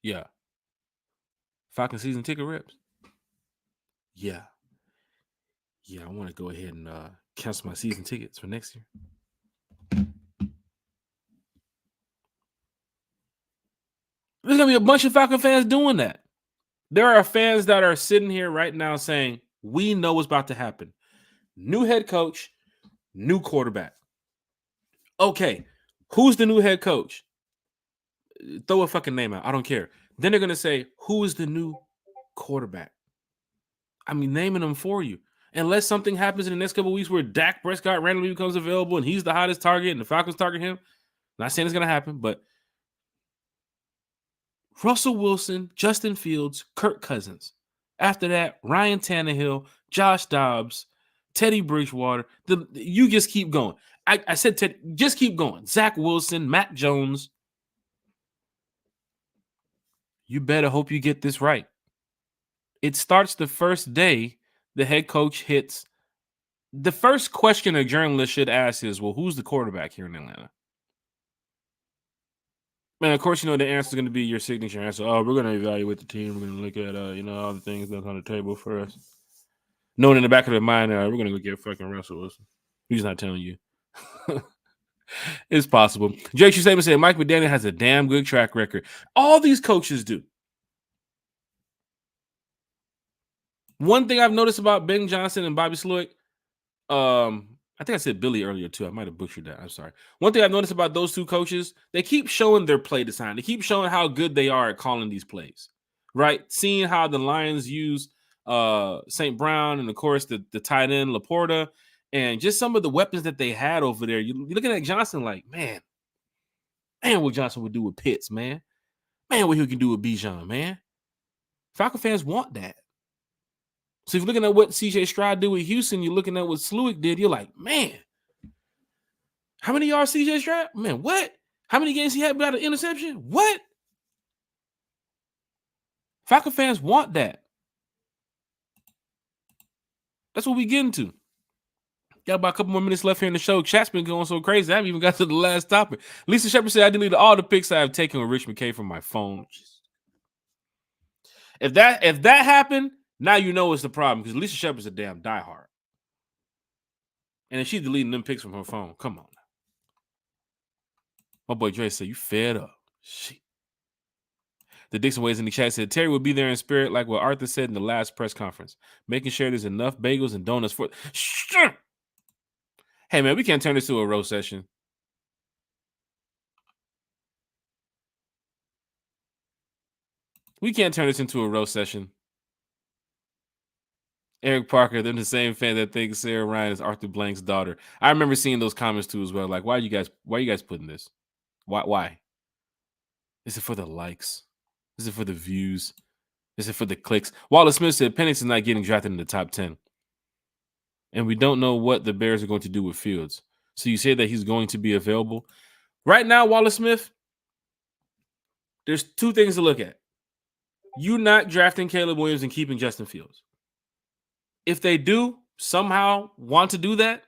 Yeah. Falcon season ticket reps? Yeah. I want to go ahead and cancel my season tickets for next year. There's going to be a bunch of Falcon fans doing that. There are fans that are sitting here right now saying, we know what's about to happen. New head coach, new quarterback. Okay, who's the new head coach? Throw a fucking name out. I don't care. Then they're going to say, who is the new quarterback? I mean, naming them for you. Unless something happens in the next couple of weeks where Dak Prescott randomly becomes available and he's the hottest target and the Falcons target him. Not saying it's going to happen, but Russell Wilson, Justin Fields, Kirk Cousins. After that, Ryan Tannehill, Josh Dobbs, Teddy Bridgewater. You just keep going. I said, just keep going. Zach Wilson, Matt Jones. You better hope you get this right. It starts the first day the head coach hits. The first question a journalist should ask is, well, who's the quarterback here in Atlanta? And of course, the answer is going to be your signature answer. Oh, we're going to evaluate the team. We're going to look at, all the things that's on the table for us. Knowing in the back of their mind, we're going to go get fucking Russell Wilson. He's not telling you. It's possible. Jake Statement said Mike McDaniel has a damn good track record. All these coaches do. One thing I've noticed about Ben Johnson and Bobby Slowick, I think I said Billy earlier too. I might have butchered that. I'm sorry. One thing I've noticed about those two coaches, they keep showing their play design. They keep showing how good they are at calling these plays, right? Seeing how the Lions use St. Brown and, of course, the tight end Laporta And just some of the weapons that they had over there. You're looking at Johnson like, man, what Johnson would do with Pitts, man. Man, what he can do with Bijan, man. Falcon fans want that. So if you're looking at what CJ Stroud did with Houston, you're looking at what Sluick did, you're like, man, how many yards CJ Stroud? Man, what? How many games he had without an interception? What? Falcon fans want that. That's what we get into. Got about a couple more minutes left here in the show. Chat's been going so crazy. I haven't even got to the last topic. Lisa Shepard said, I deleted all the pics I have taken with Rich McKay from my phone. If that happened, now you know it's the problem because Lisa Shepard's a damn diehard. And if she's deleting them pics from her phone, come on. My boy Dre said, you fed up. Shit. The Dixon Ways in the chat said, Terry will be there in spirit like what Arthur said in the last press conference, making sure there's enough bagels and donuts for... Sure. Hey, man, we can't turn this to a roast session. We can't turn this into a roast session. Eric Parker, they're the same fan that thinks Sarah Ryan is Arthur Blank's daughter. I remember seeing those comments too as well. Like, why are you guys putting this? Why? Is it for the likes? Is it for the views? Is it for the clicks? Wallace Smith said Penix is not getting drafted in the top 10. And we don't know what the Bears are going to do with Fields. So you say that he's going to be available. Right now, Wallace Smith, there's two things to look at. You not drafting Caleb Williams and keeping Justin Fields. If they do somehow want to do that,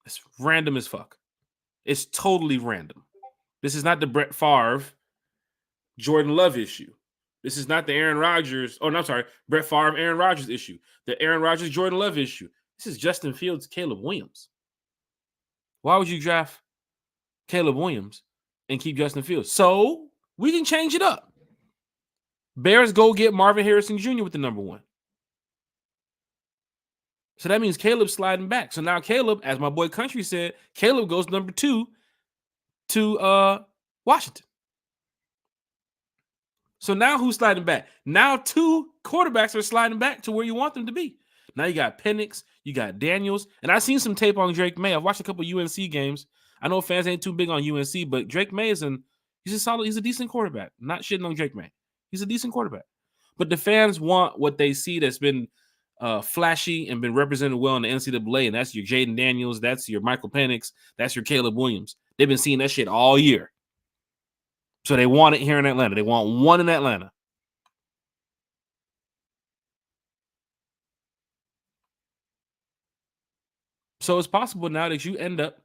it's random as fuck. It's totally random. This is not the Brett Favre, Jordan Love issue. This is not the Aaron Rodgers. Oh, no, I'm sorry. Brett Favre, Aaron Rodgers issue. The Aaron Rodgers, Jordan Love issue. This is Justin Fields, Caleb Williams. Why would you draft Caleb Williams and keep Justin Fields? So we can change it up. Bears go get Marvin Harrison Jr. with the number 1. So that means Caleb's sliding back. So now Caleb, as my boy Country said, Caleb goes number 2 to Washington. So now who's sliding back? Now 2 quarterbacks are sliding back to where you want them to be. Now you got Penix, you got Daniels, and I've seen some tape on Drake May. I've watched a couple of UNC games. I know fans ain't too big on UNC, but Drake May he's a decent quarterback. Not shitting on Drake May. He's a decent quarterback. But the fans want what they see that's been flashy and been represented well in the NCAA, and that's your Jaden Daniels, that's your Michael Penix, that's your Caleb Williams. They've been seeing that shit all year. So they want it here in Atlanta. They want one in Atlanta. So it's possible now that you end up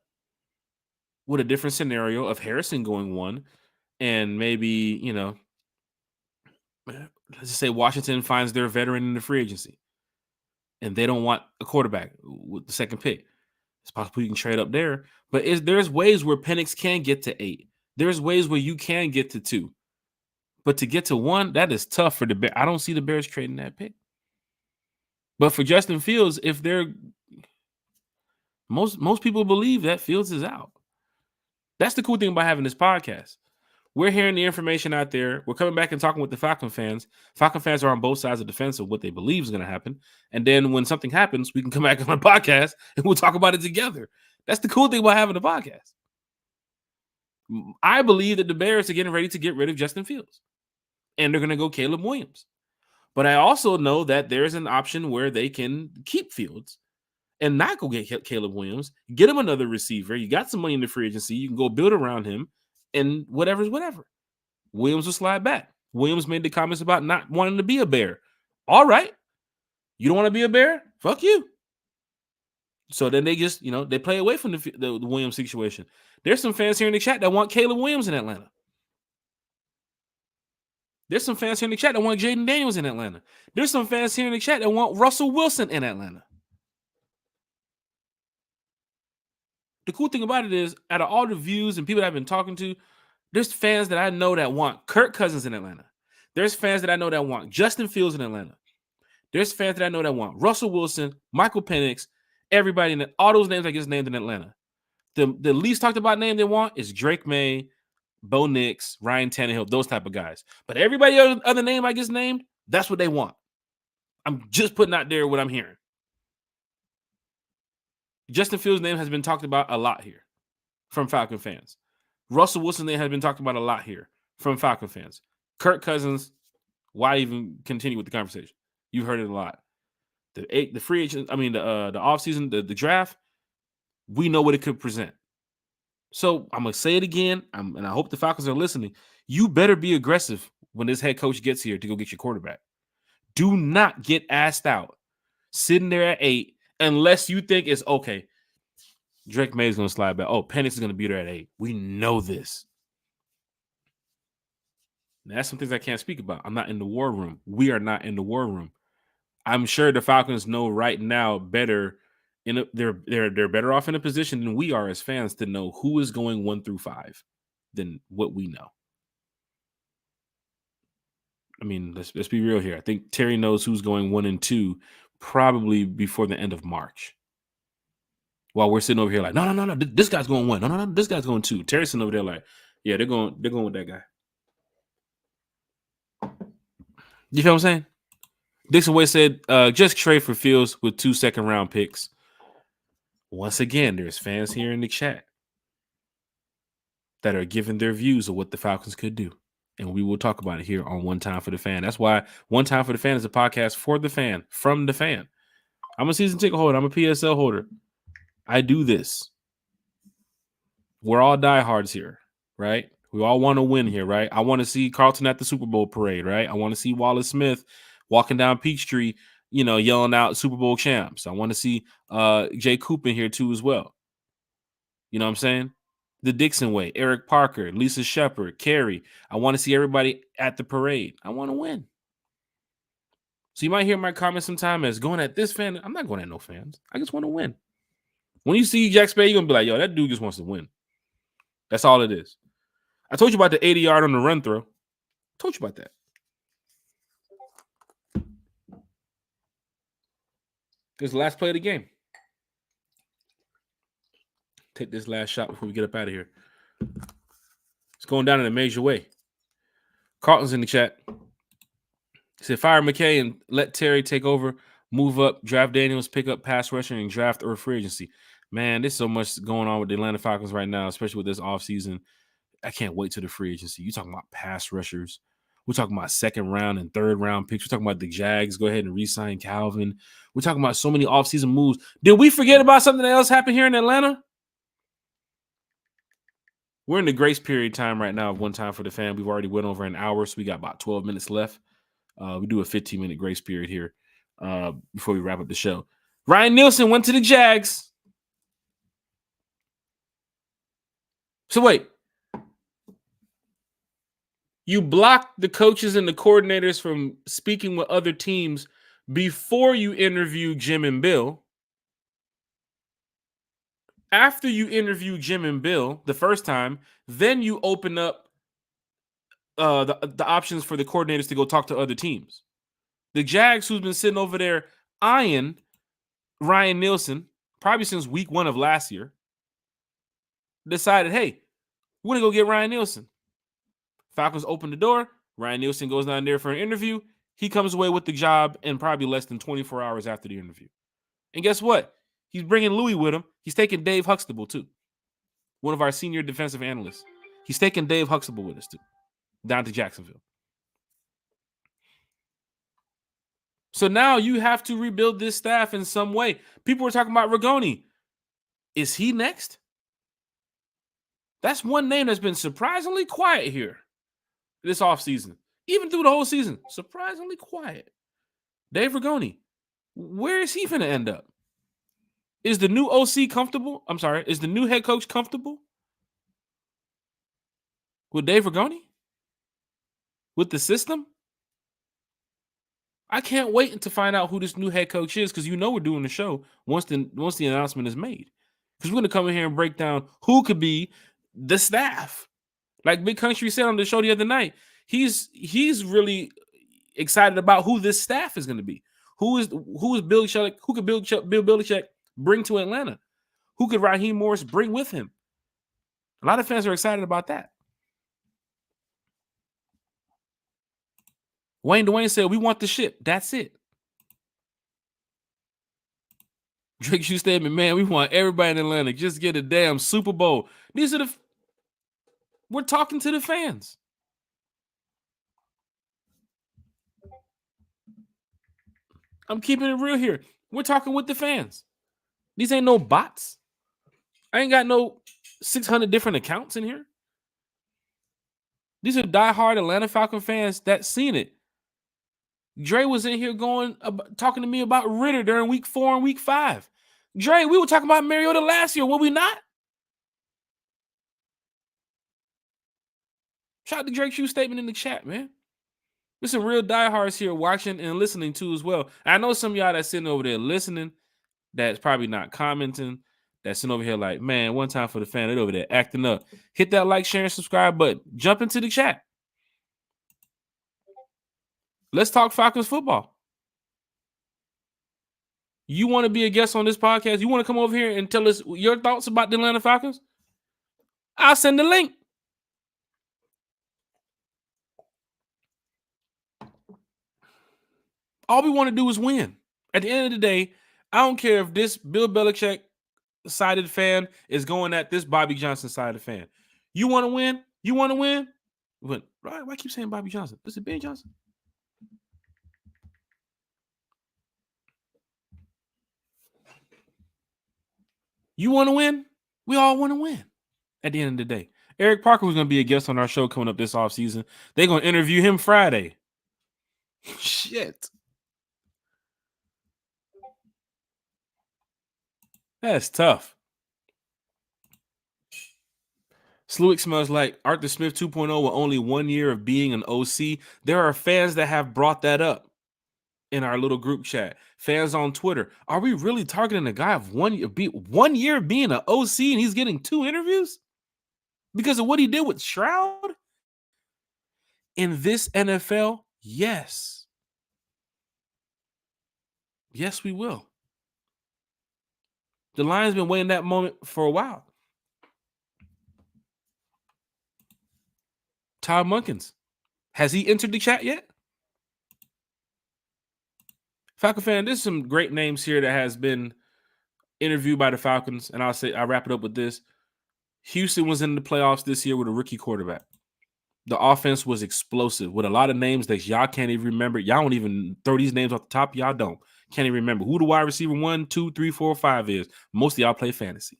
with a different scenario of Harrison going 1 and maybe, let's just say Washington finds their veteran in the free agency and they don't want a quarterback with the second pick. It's possible you can trade up there, but there's ways where Penix can get to 8. There's ways where you can get to 2, but to get to 1, that is tough for the Bears. I don't see the Bears trading that pick. But for Justin Fields, if they're most people believe that Fields is out. That's the cool thing about having this podcast. We're hearing the information out there. We're coming back and talking with the Falcon fans. Falcon fans are on both sides of the fence of what they believe is going to happen. And then when something happens, we can come back on a podcast and we'll talk about it together. That's the cool thing about having a podcast. I believe that the Bears are getting ready to get rid of Justin Fields. And they're going to go Caleb Williams. But I also know that there's an option where they can keep Fields and not go get Caleb Williams, get him another receiver. You got some money in the free agency. You can go build around him, and whatever's whatever. Williams will slide back. Williams made the comments about not wanting to be a Bear. All right. You don't want to be a Bear? Fuck you. So then they just, they play away from the Williams situation. There's some fans here in the chat that want Caleb Williams in Atlanta. There's some fans here in the chat that want Jaden Daniels in Atlanta. There's some fans here in the chat that want Russell Wilson in Atlanta. The cool thing about it is, out of all the views and people that I've been talking to, there's fans that I know that want Kirk Cousins in Atlanta. There's fans that I know that want Justin Fields in Atlanta. There's fans that I know that want Russell Wilson, Michael Penix, everybody in all those names I just named in Atlanta. The least talked about name they want is Drake May, Bo Nix, Ryan Tannehill, those type of guys. But everybody other name I just named, that's what they want. I'm just putting out there what I'm hearing. Justin Fields' name has been talked about a lot here from Falcon fans. Russell Wilson's name has been talked about a lot here from Falcon fans. Kirk Cousins, why even continue with the conversation? You've heard it a lot. The free agent, the offseason, the draft, we know what it could present. So I'm gonna say it again, and I hope the Falcons are listening. You better be aggressive when this head coach gets here to go get your quarterback. Do not get asked out sitting there at 8 unless you think it's okay. Drake May is gonna slide back. Oh, Penix is gonna be there at 8. We know this. Now, that's some things I can't speak about. I'm not in the war room. We are not in the war room. I'm sure the Falcons know right now better. They're better off in a position than we are as fans to know who is going 1 through 5 than what we know. I mean, let's be real here. I think Terry knows who's going 1 and 2 probably before the end of March. While we're sitting over here like, no, this guy's going 1. No, this guy's going 2. Terry's sitting over there like, yeah, they're going with that guy. You feel what I'm saying? Dixon Way said, just trade for Fields with 2 second-round picks. Once again, there's fans here in the chat that are giving their views of what the Falcons could do. And we will talk about it here on One Time for the Fan. That's why One Time for the Fan is a podcast for the fan, from the fan. I'm a season ticket holder. I'm a PSL holder. I do this. We're all diehards here, right? We all want to win here, right? I want to see Carlton at the Super Bowl parade, right? I want to see Wallace Smith walking down Peachtree, yelling out Super Bowl champs. I want to see Jay Coop in here too as well. You know what I'm saying? The Dixon Way, Eric Parker, Lisa Shepard, Carrie. I want to see everybody at the parade. I want to win. So you might hear my comments sometime as going at this fan. I'm not going at no fans. I just want to win. When you see Jack Spade, you're going to be like, yo, that dude just wants to win. That's all it is. I told you about the 80-yard on the run throw. Told you about that. This is the last play of the game. Take this last shot before we get up out of here. It's going down in a major way. Carlton's in the chat. He said, fire McKay and let Terry take over, move up, draft Daniels, pick up pass rushing, and draft or free agency. Man, there's so much going on with the Atlanta Falcons right now, especially with this offseason. I can't wait to the free agency. You're talking about pass rushers. We're talking about second round and third round picks. We're talking about the Jags. Go ahead and re-sign Calvin. We're talking about so many offseason moves. Did we forget about something else happened here in Atlanta? We're in the grace period time right now of One Time for the Fan. We've already went over an hour, so we got about 12 minutes left. We do a 15-minute grace period here before we wrap up the show. Ryan Nielsen went to the Jags. So wait. You blocked the coaches and the coordinators from speaking with other teams before you interview Jim and Bill. After you interview Jim and Bill the first time, then you open up the options for the coordinators to go talk to other teams. The Jags, who's been sitting over there eyeing Ryan Nielsen probably since week 1 of last year, decided, hey, we're going to go get Ryan Nielsen. Falcons open the door. Ryan Nielsen goes down there for an interview. He comes away with the job in probably less than 24 hours after the interview. And guess what? He's bringing Louis with him. He's taking Dave Huxtable, too. One of our senior defensive analysts. He's taking Dave Huxtable with us, too. Down to Jacksonville. So now you have to rebuild this staff in some way. People were talking about Rigoni. Is he next? That's one name that's been surprisingly quiet here this offseason. Even through the whole season. Surprisingly quiet. Dave Rigoni. Where is he going to end up? Is the new OC comfortable? I'm sorry. Is the new head coach comfortable with Dave Rigoni? With the system? I can't wait to find out who this new head coach is because we're doing the show once the announcement is made. Because we're going to come in here and break down who could be the staff. Like Big Country said on the show the other night, he's really excited about who this staff is going to be. Who is Bill Belichick? Who could Bill Belichick bring to Atlanta? Who could Raheem Morris bring with him? A lot of fans are excited about that. Wayne Dwayne said, we want the ship. That's it. Drake Shoe statement, man, we want everybody in Atlanta just get a damn Super Bowl. We're talking to the fans. I'm keeping it real here. We're talking with the fans. These ain't no bots. I ain't got no 600 different accounts in here. These are diehard Atlanta Falcon fans that seen it. Dre was in here talking to me about Ritter during week 4 and week 5. Dre, we were talking about Mariota last year, were we not? Shout out to Drake Shoe statement in the chat, man. There's some real diehards here watching and listening too as well. I know some of y'all that's sitting over there listening that's probably not commenting, that's sitting over here like, man, one time for the fan, they're over there acting up. Hit that like, share, and subscribe button. Jump into the chat. Let's talk Falcons football. You want to be a guest on this podcast? You want to come over here and tell us your thoughts about the Atlanta Falcons? I'll send the link. All we want to do is win. At the end of the day, I don't care if this Bill Belichick sided fan is going at this Bobby Johnson sided fan. You want to win? You want to win? Why keep saying Bobby Johnson? This is Ben Johnson. You want to win? We all want to win at the end of the day. Eric Parker was going to be a guest on our show coming up this offseason. They're going to interview him Friday. Shit. That's tough. Sluick smells like Arthur Smith 2.0 with only 1 year of being an OC. There are fans that have brought that up in our little group chat. Fans on Twitter. Are we really targeting a guy of 1 year of being an OC and he's getting 2 interviews? Because of what he did with Stroud? In this NFL, yes. Yes, we will. The Lions been waiting that moment for a while. Todd Munkins. Has he entered the chat yet? Falcon fan, there's some great names here that has been interviewed by the Falcons. And I'll wrap it up with this. Houston was in the playoffs this year with a rookie quarterback. The offense was explosive with a lot of names that y'all can't even remember. Y'all don't even throw these names off the top. Y'all don't. Can't even remember who the wide receiver 1, 2, 3, 4, 5 is. Most of y'all play fantasy.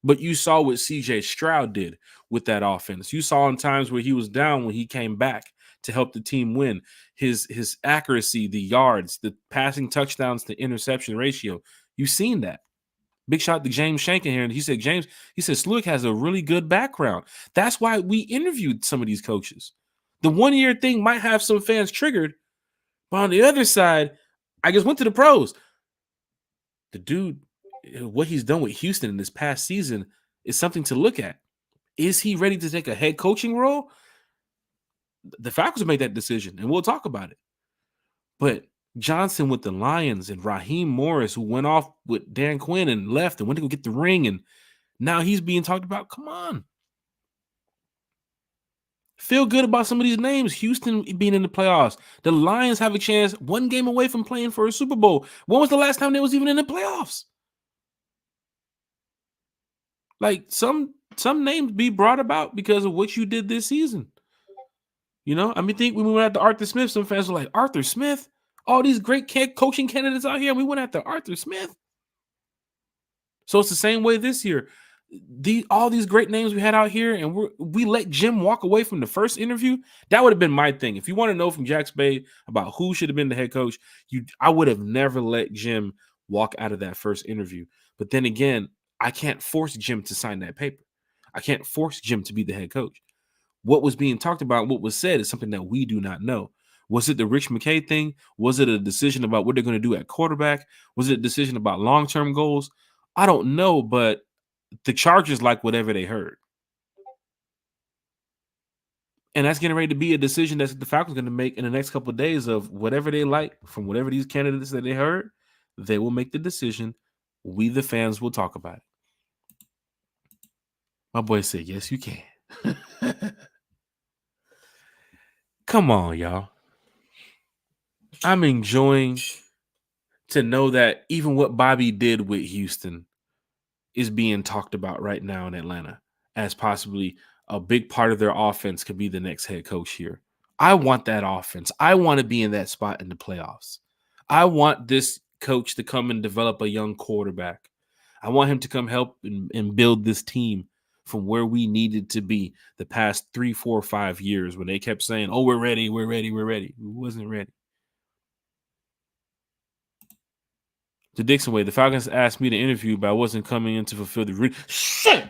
But you saw what CJ Stroud did with that offense. You saw in times where he was down when he came back to help the team win. His accuracy, the yards, the passing touchdowns to interception ratio. You've seen that. Big shout out to James Shank in here. And he said, Sluick has a really good background. That's why we interviewed some of these coaches. The 1 year thing might have some fans triggered. But on the other side, I just went to the pros. The dude, what he's done with Houston in this past season is something to look at. Is he ready to take a head coaching role? The Falcons made that decision, and we'll talk about it. But Johnson with the Lions and Raheem Morris, who went off with Dan Quinn and left and went to go get the ring, and now he's being talked about. Come on. Feel good about some of these names. Houston being in the playoffs. The Lions have a chance 1 game away from playing for a Super Bowl. When was the last time they was even in the playoffs? Like some names be brought about because of what you did this season. You know, I mean, think when we went after Arthur Smith, some fans were like, Arthur Smith? All these great coaching candidates out here, and we went after Arthur Smith. So it's the same way this year. All these great names we had out here, and we let Jim walk away from the first interview. That would have been my thing. If you want to know from Jack Spade about who should have been the head coach, I would have never let Jim walk out of that first interview. But then again, I can't force Jim to sign that paper. I can't force Jim to be the head coach. What was being talked about, what was said, is something that we do not know. Was it the Rich McKay thing? Was it a decision about what they're going to do at quarterback? Was it a decision about long-term goals? I don't know, but the Chargers like whatever they heard. And that's getting ready to be a decision that the Falcons are going to make in the next couple of days of whatever they like from whatever these candidates that they heard. They will make the decision. We, the fans, will talk about it. My boy said, yes, you can. Come on, y'all. I'm enjoying to know that even what Bobby did with Houston is being talked about right now in Atlanta as possibly a big part of their offense could be the next head coach here. I want that offense. I want to be in that spot in the playoffs. I want this coach to come and develop a young quarterback. I want him to come help and build this team from where we needed to be the past 3, 4, 5 years when they kept saying, oh, we're ready, we're ready, we're ready. We wasn't ready. The Dixon way. The Falcons asked me to interview, but I wasn't coming in to fulfill the shit.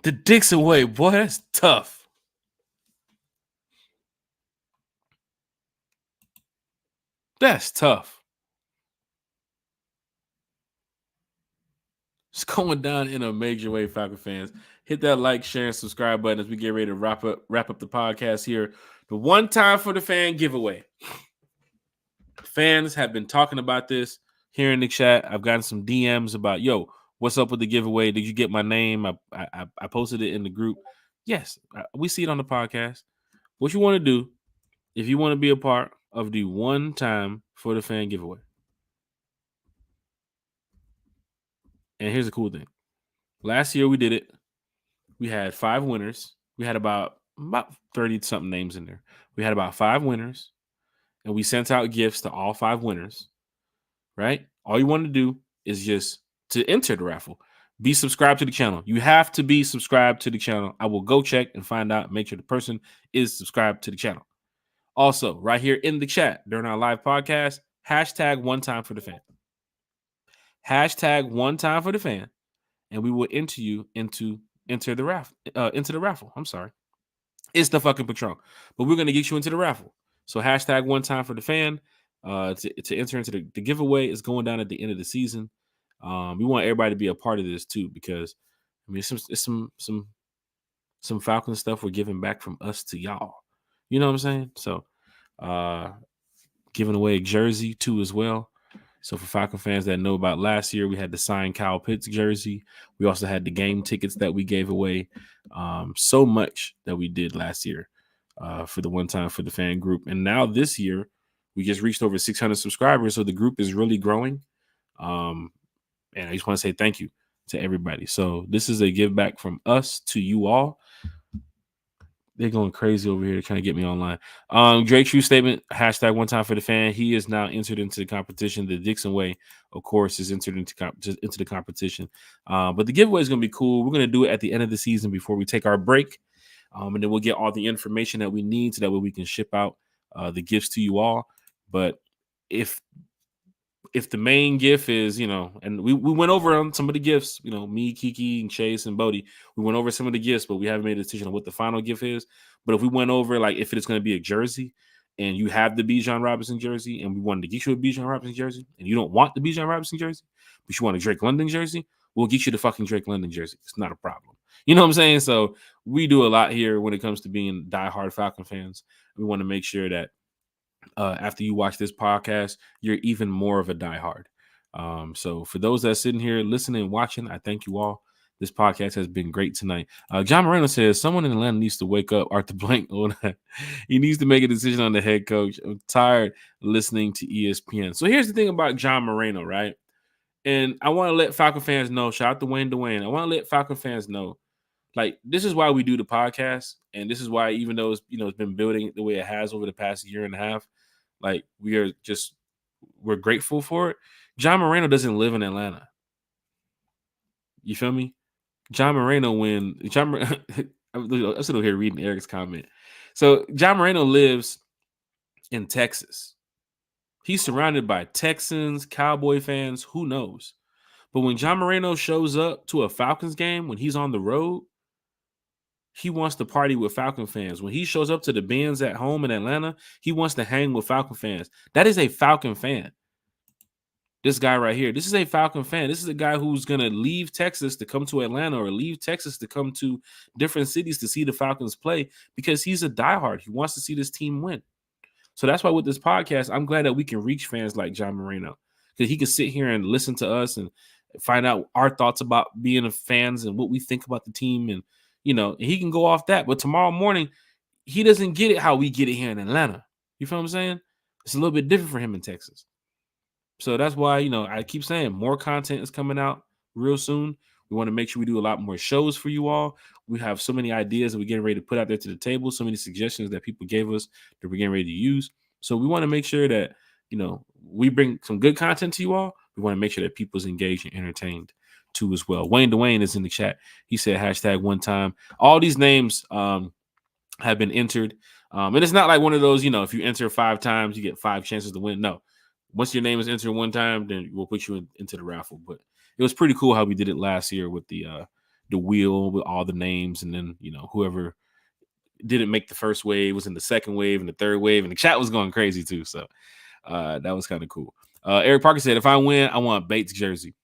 The Dixon way, boy, that's tough. That's tough. It's going down in a major way, Falcon fans. Hit that like, share, and subscribe button as we get ready to wrap up the podcast here. The one time for the fan giveaway. Fans have been talking about this here in the chat. I've gotten some DMs about, yo, what's up with the giveaway? Did you get my name? I posted it in the group. Yes, we see it on the podcast. What you want to do, if you want to be a part of the one time for the fan giveaway. And here's the cool thing. Last year we did it. We had 5 winners. We had about 30-something names in there. We had about 5 winners. And we sent out gifts to all 5 winners. Right? All you want to do is just to enter the raffle. Be subscribed to the channel. You have to be subscribed to the channel. I will go check and find out, make sure the person is subscribed to the channel. Also, right here in the chat during our live podcast, hashtag one time for the fan. Hashtag one time for the fan. And we will enter you into the raffle. I'm sorry. It's the fucking Patron. But we're going to get you into the raffle. So hashtag one time for the fan. To enter into the giveaway is going down at the end of the season. We want everybody to be a part of this too, because I mean it's some Falcon stuff we're giving back from us to y'all. You know what I'm saying? So giving away a jersey too as well. So for Falcon fans that know about last year, we had the signed Kyle Pitts jersey. We also had the game tickets that we gave away. So much that we did last year for the one time for the fan group. And now this year, we just reached over 600 subscribers. So the group is really growing. And I just want to say thank you to everybody. So this is a give back from us to you all. They're going crazy over here trying to get me online. Drake's true statement, hashtag one time for the fan. He is now entered into the competition. The Dixon way, of course, is entered into the competition. But the giveaway is going to be cool. We're going to do it at the end of the season before we take our break. And then we'll get all the information that we need so that way we can ship out the gifts to you all. But if the main gift is, and we went over on some of the gifts, me, Kiki, and Chase, and Bodie, we went over some of the gifts, but we haven't made a decision on what the final gift is. But if we went over, like, if it's going to be a jersey, and you have the Bijan Robinson jersey, and we wanted to get you a Bijan Robinson jersey, and you don't want the Bijan Robinson jersey, but you want a Drake London jersey, we'll get you the fucking Drake London jersey. It's not a problem. You know what I'm saying? So we do a lot here when it comes to being diehard Falcon fans. We want to make sure that after you watch this podcast, you're even more of a diehard. So for those that are sitting here listening and watching, I thank you all. This podcast has been great tonight. John Moreno says someone in Atlanta needs to wake up Arthur Blank. He needs to make a decision on the head coach. I'm tired listening to ESPN. So here's the thing about John Moreno, right? And I want to let Falcon fans know, shout out to Wayne Dwayne. I want to let Falcon fans know, like, this is why we do the podcast. And this is why, even though it's been building the way it has over the past year and a half, like, we're grateful for it. John Moreno doesn't live in Atlanta. You feel me? John Moreno, I'm still here reading Eric's comment. So John Moreno lives in Texas. He's surrounded by Texans, Cowboy fans, who knows? But when John Moreno shows up to a Falcons game, when he's on the road, he wants to party with Falcon fans. When he shows up to the Benz at home in Atlanta, he wants to hang with Falcon fans. That is a Falcon fan. This guy right here, this is a Falcon fan. This is a guy who's going to leave Texas to come to Atlanta, or leave Texas to come to different cities to see the Falcons play, because he's a diehard. He wants to see this team win. So that's why with this podcast, I'm glad that we can reach fans like John Moreno, because he can sit here and listen to us and find out our thoughts about being fans and what we think about the team. And, he can go off that. But tomorrow morning, he doesn't get it how we get it here in Atlanta. You feel what I'm saying? It's a little bit different for him in Texas. So that's why, I keep saying more content is coming out real soon. We want to make sure we do a lot more shows for you all. We have so many ideas that we're getting ready to put out there to the table, so many suggestions that people gave us that we're getting ready to use. So we want to make sure that, we bring some good content to you all. We want to make sure that people's engaged and entertained too as well. Wayne Dwayne is in the chat. He said #one time. All these names have been entered. And it's not like one of those, if you enter 5 times, you get 5 chances to win. No. Once your name is entered one time, then we'll put you into the raffle. But it was pretty cool how we did it last year with the wheel with all the names, and then whoever didn't make the first wave was in the second wave and the third wave, and the chat was going crazy too. So that was kind of cool. Eric Parker said, if I win, I want Bates jersey.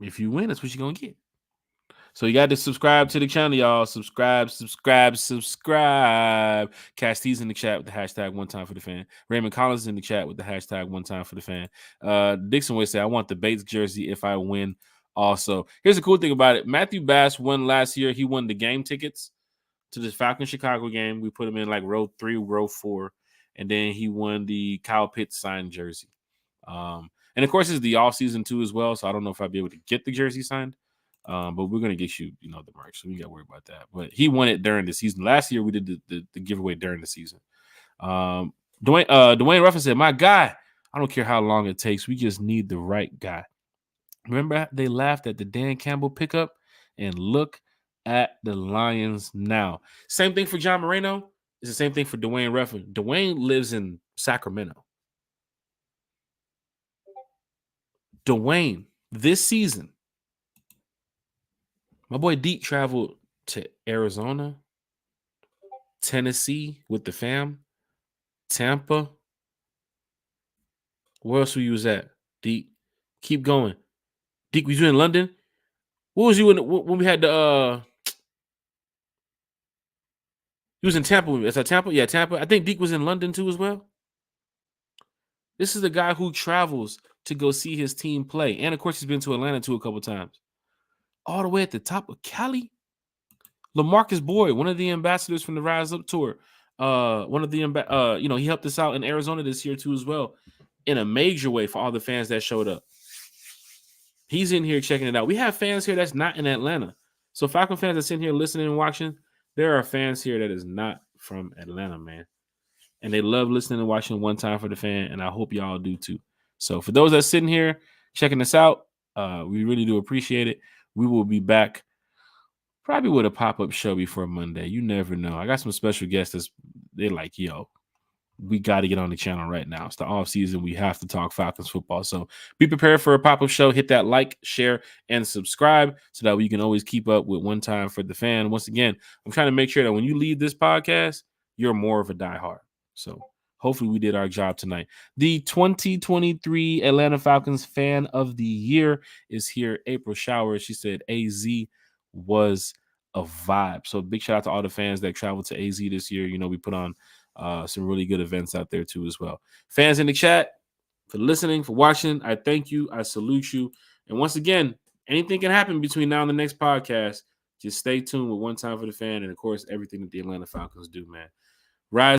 If you win, that's what you're gonna get. So you got to subscribe to the channel, y'all. Subscribe. Casti's in the chat with the #one time for the fan. Raymond Collins is in the chat with the #one time for the fan. Dixon would say, I want the Bates jersey if I win also. Here's the cool thing about it. Matthew Bass won last year. He won the game tickets to the Falcons Chicago game. We put him in like row 3, row 4. And then he won the Kyle Pitts signed jersey. And of course, it's the off season too as well. So I don't know if I'll be able to get the jersey signed. But we're gonna get you, the merch, so we got to worry about that. But he won it during the season. Last year we did the giveaway during the season. Dwayne Ruffin said, "My guy, I don't care how long it takes. We just need the right guy." Remember they laughed at the Dan Campbell pickup, and look at the Lions now. Same thing for John Moreno. It's the same thing for Dwayne Ruffin. Dwayne lives in Sacramento. Dwayne this season. My boy Deke traveled to Arizona, Tennessee with the fam, Tampa. Where else were you was at, Deke? Keep going. Deke, was you in London? What was you in when we had the he was in Tampa. Is that Tampa? Yeah, Tampa. I think Deke was in London too as well. This is the guy who travels to go see his team play. And of course, he's been to Atlanta too a couple times. All the way at the top of Cali. LaMarcus Boyd, one of the ambassadors from the Rise Up tour. One of the he helped us out in Arizona this year too as well, in a major way for all the fans that showed up. He's in here checking it out. We have fans here that's not in Atlanta. So Falcon fans that's in here listening and watching, there are fans here that is not from Atlanta, man. And they love listening and watching One Time for the Fan, and I hope y'all do too. So for those that's sitting here checking us out, we really do appreciate it. We will be back probably with a pop-up show before Monday. You never know. I got some special guests they're like, yo, we got to get on the channel right now. It's the off season. We have to talk Falcons football. So be prepared for a pop-up show. Hit that like, share, and subscribe so that we can always keep up with One Time for the Fan. Once again, I'm trying to make sure that when you leave this podcast, you're more of a diehard. So hopefully we did our job tonight. The 2023 Atlanta Falcons Fan of the Year is here. April Showers. She said AZ was a vibe. So big shout out to all the fans that traveled to AZ this year. We put on some really good events out there too as well. Fans in the chat, for listening, for watching, I thank you. I salute you. And once again, anything can happen between now and the next podcast. Just stay tuned with One Time for the Fan, and of course, everything that the Atlanta Falcons do, man. Rise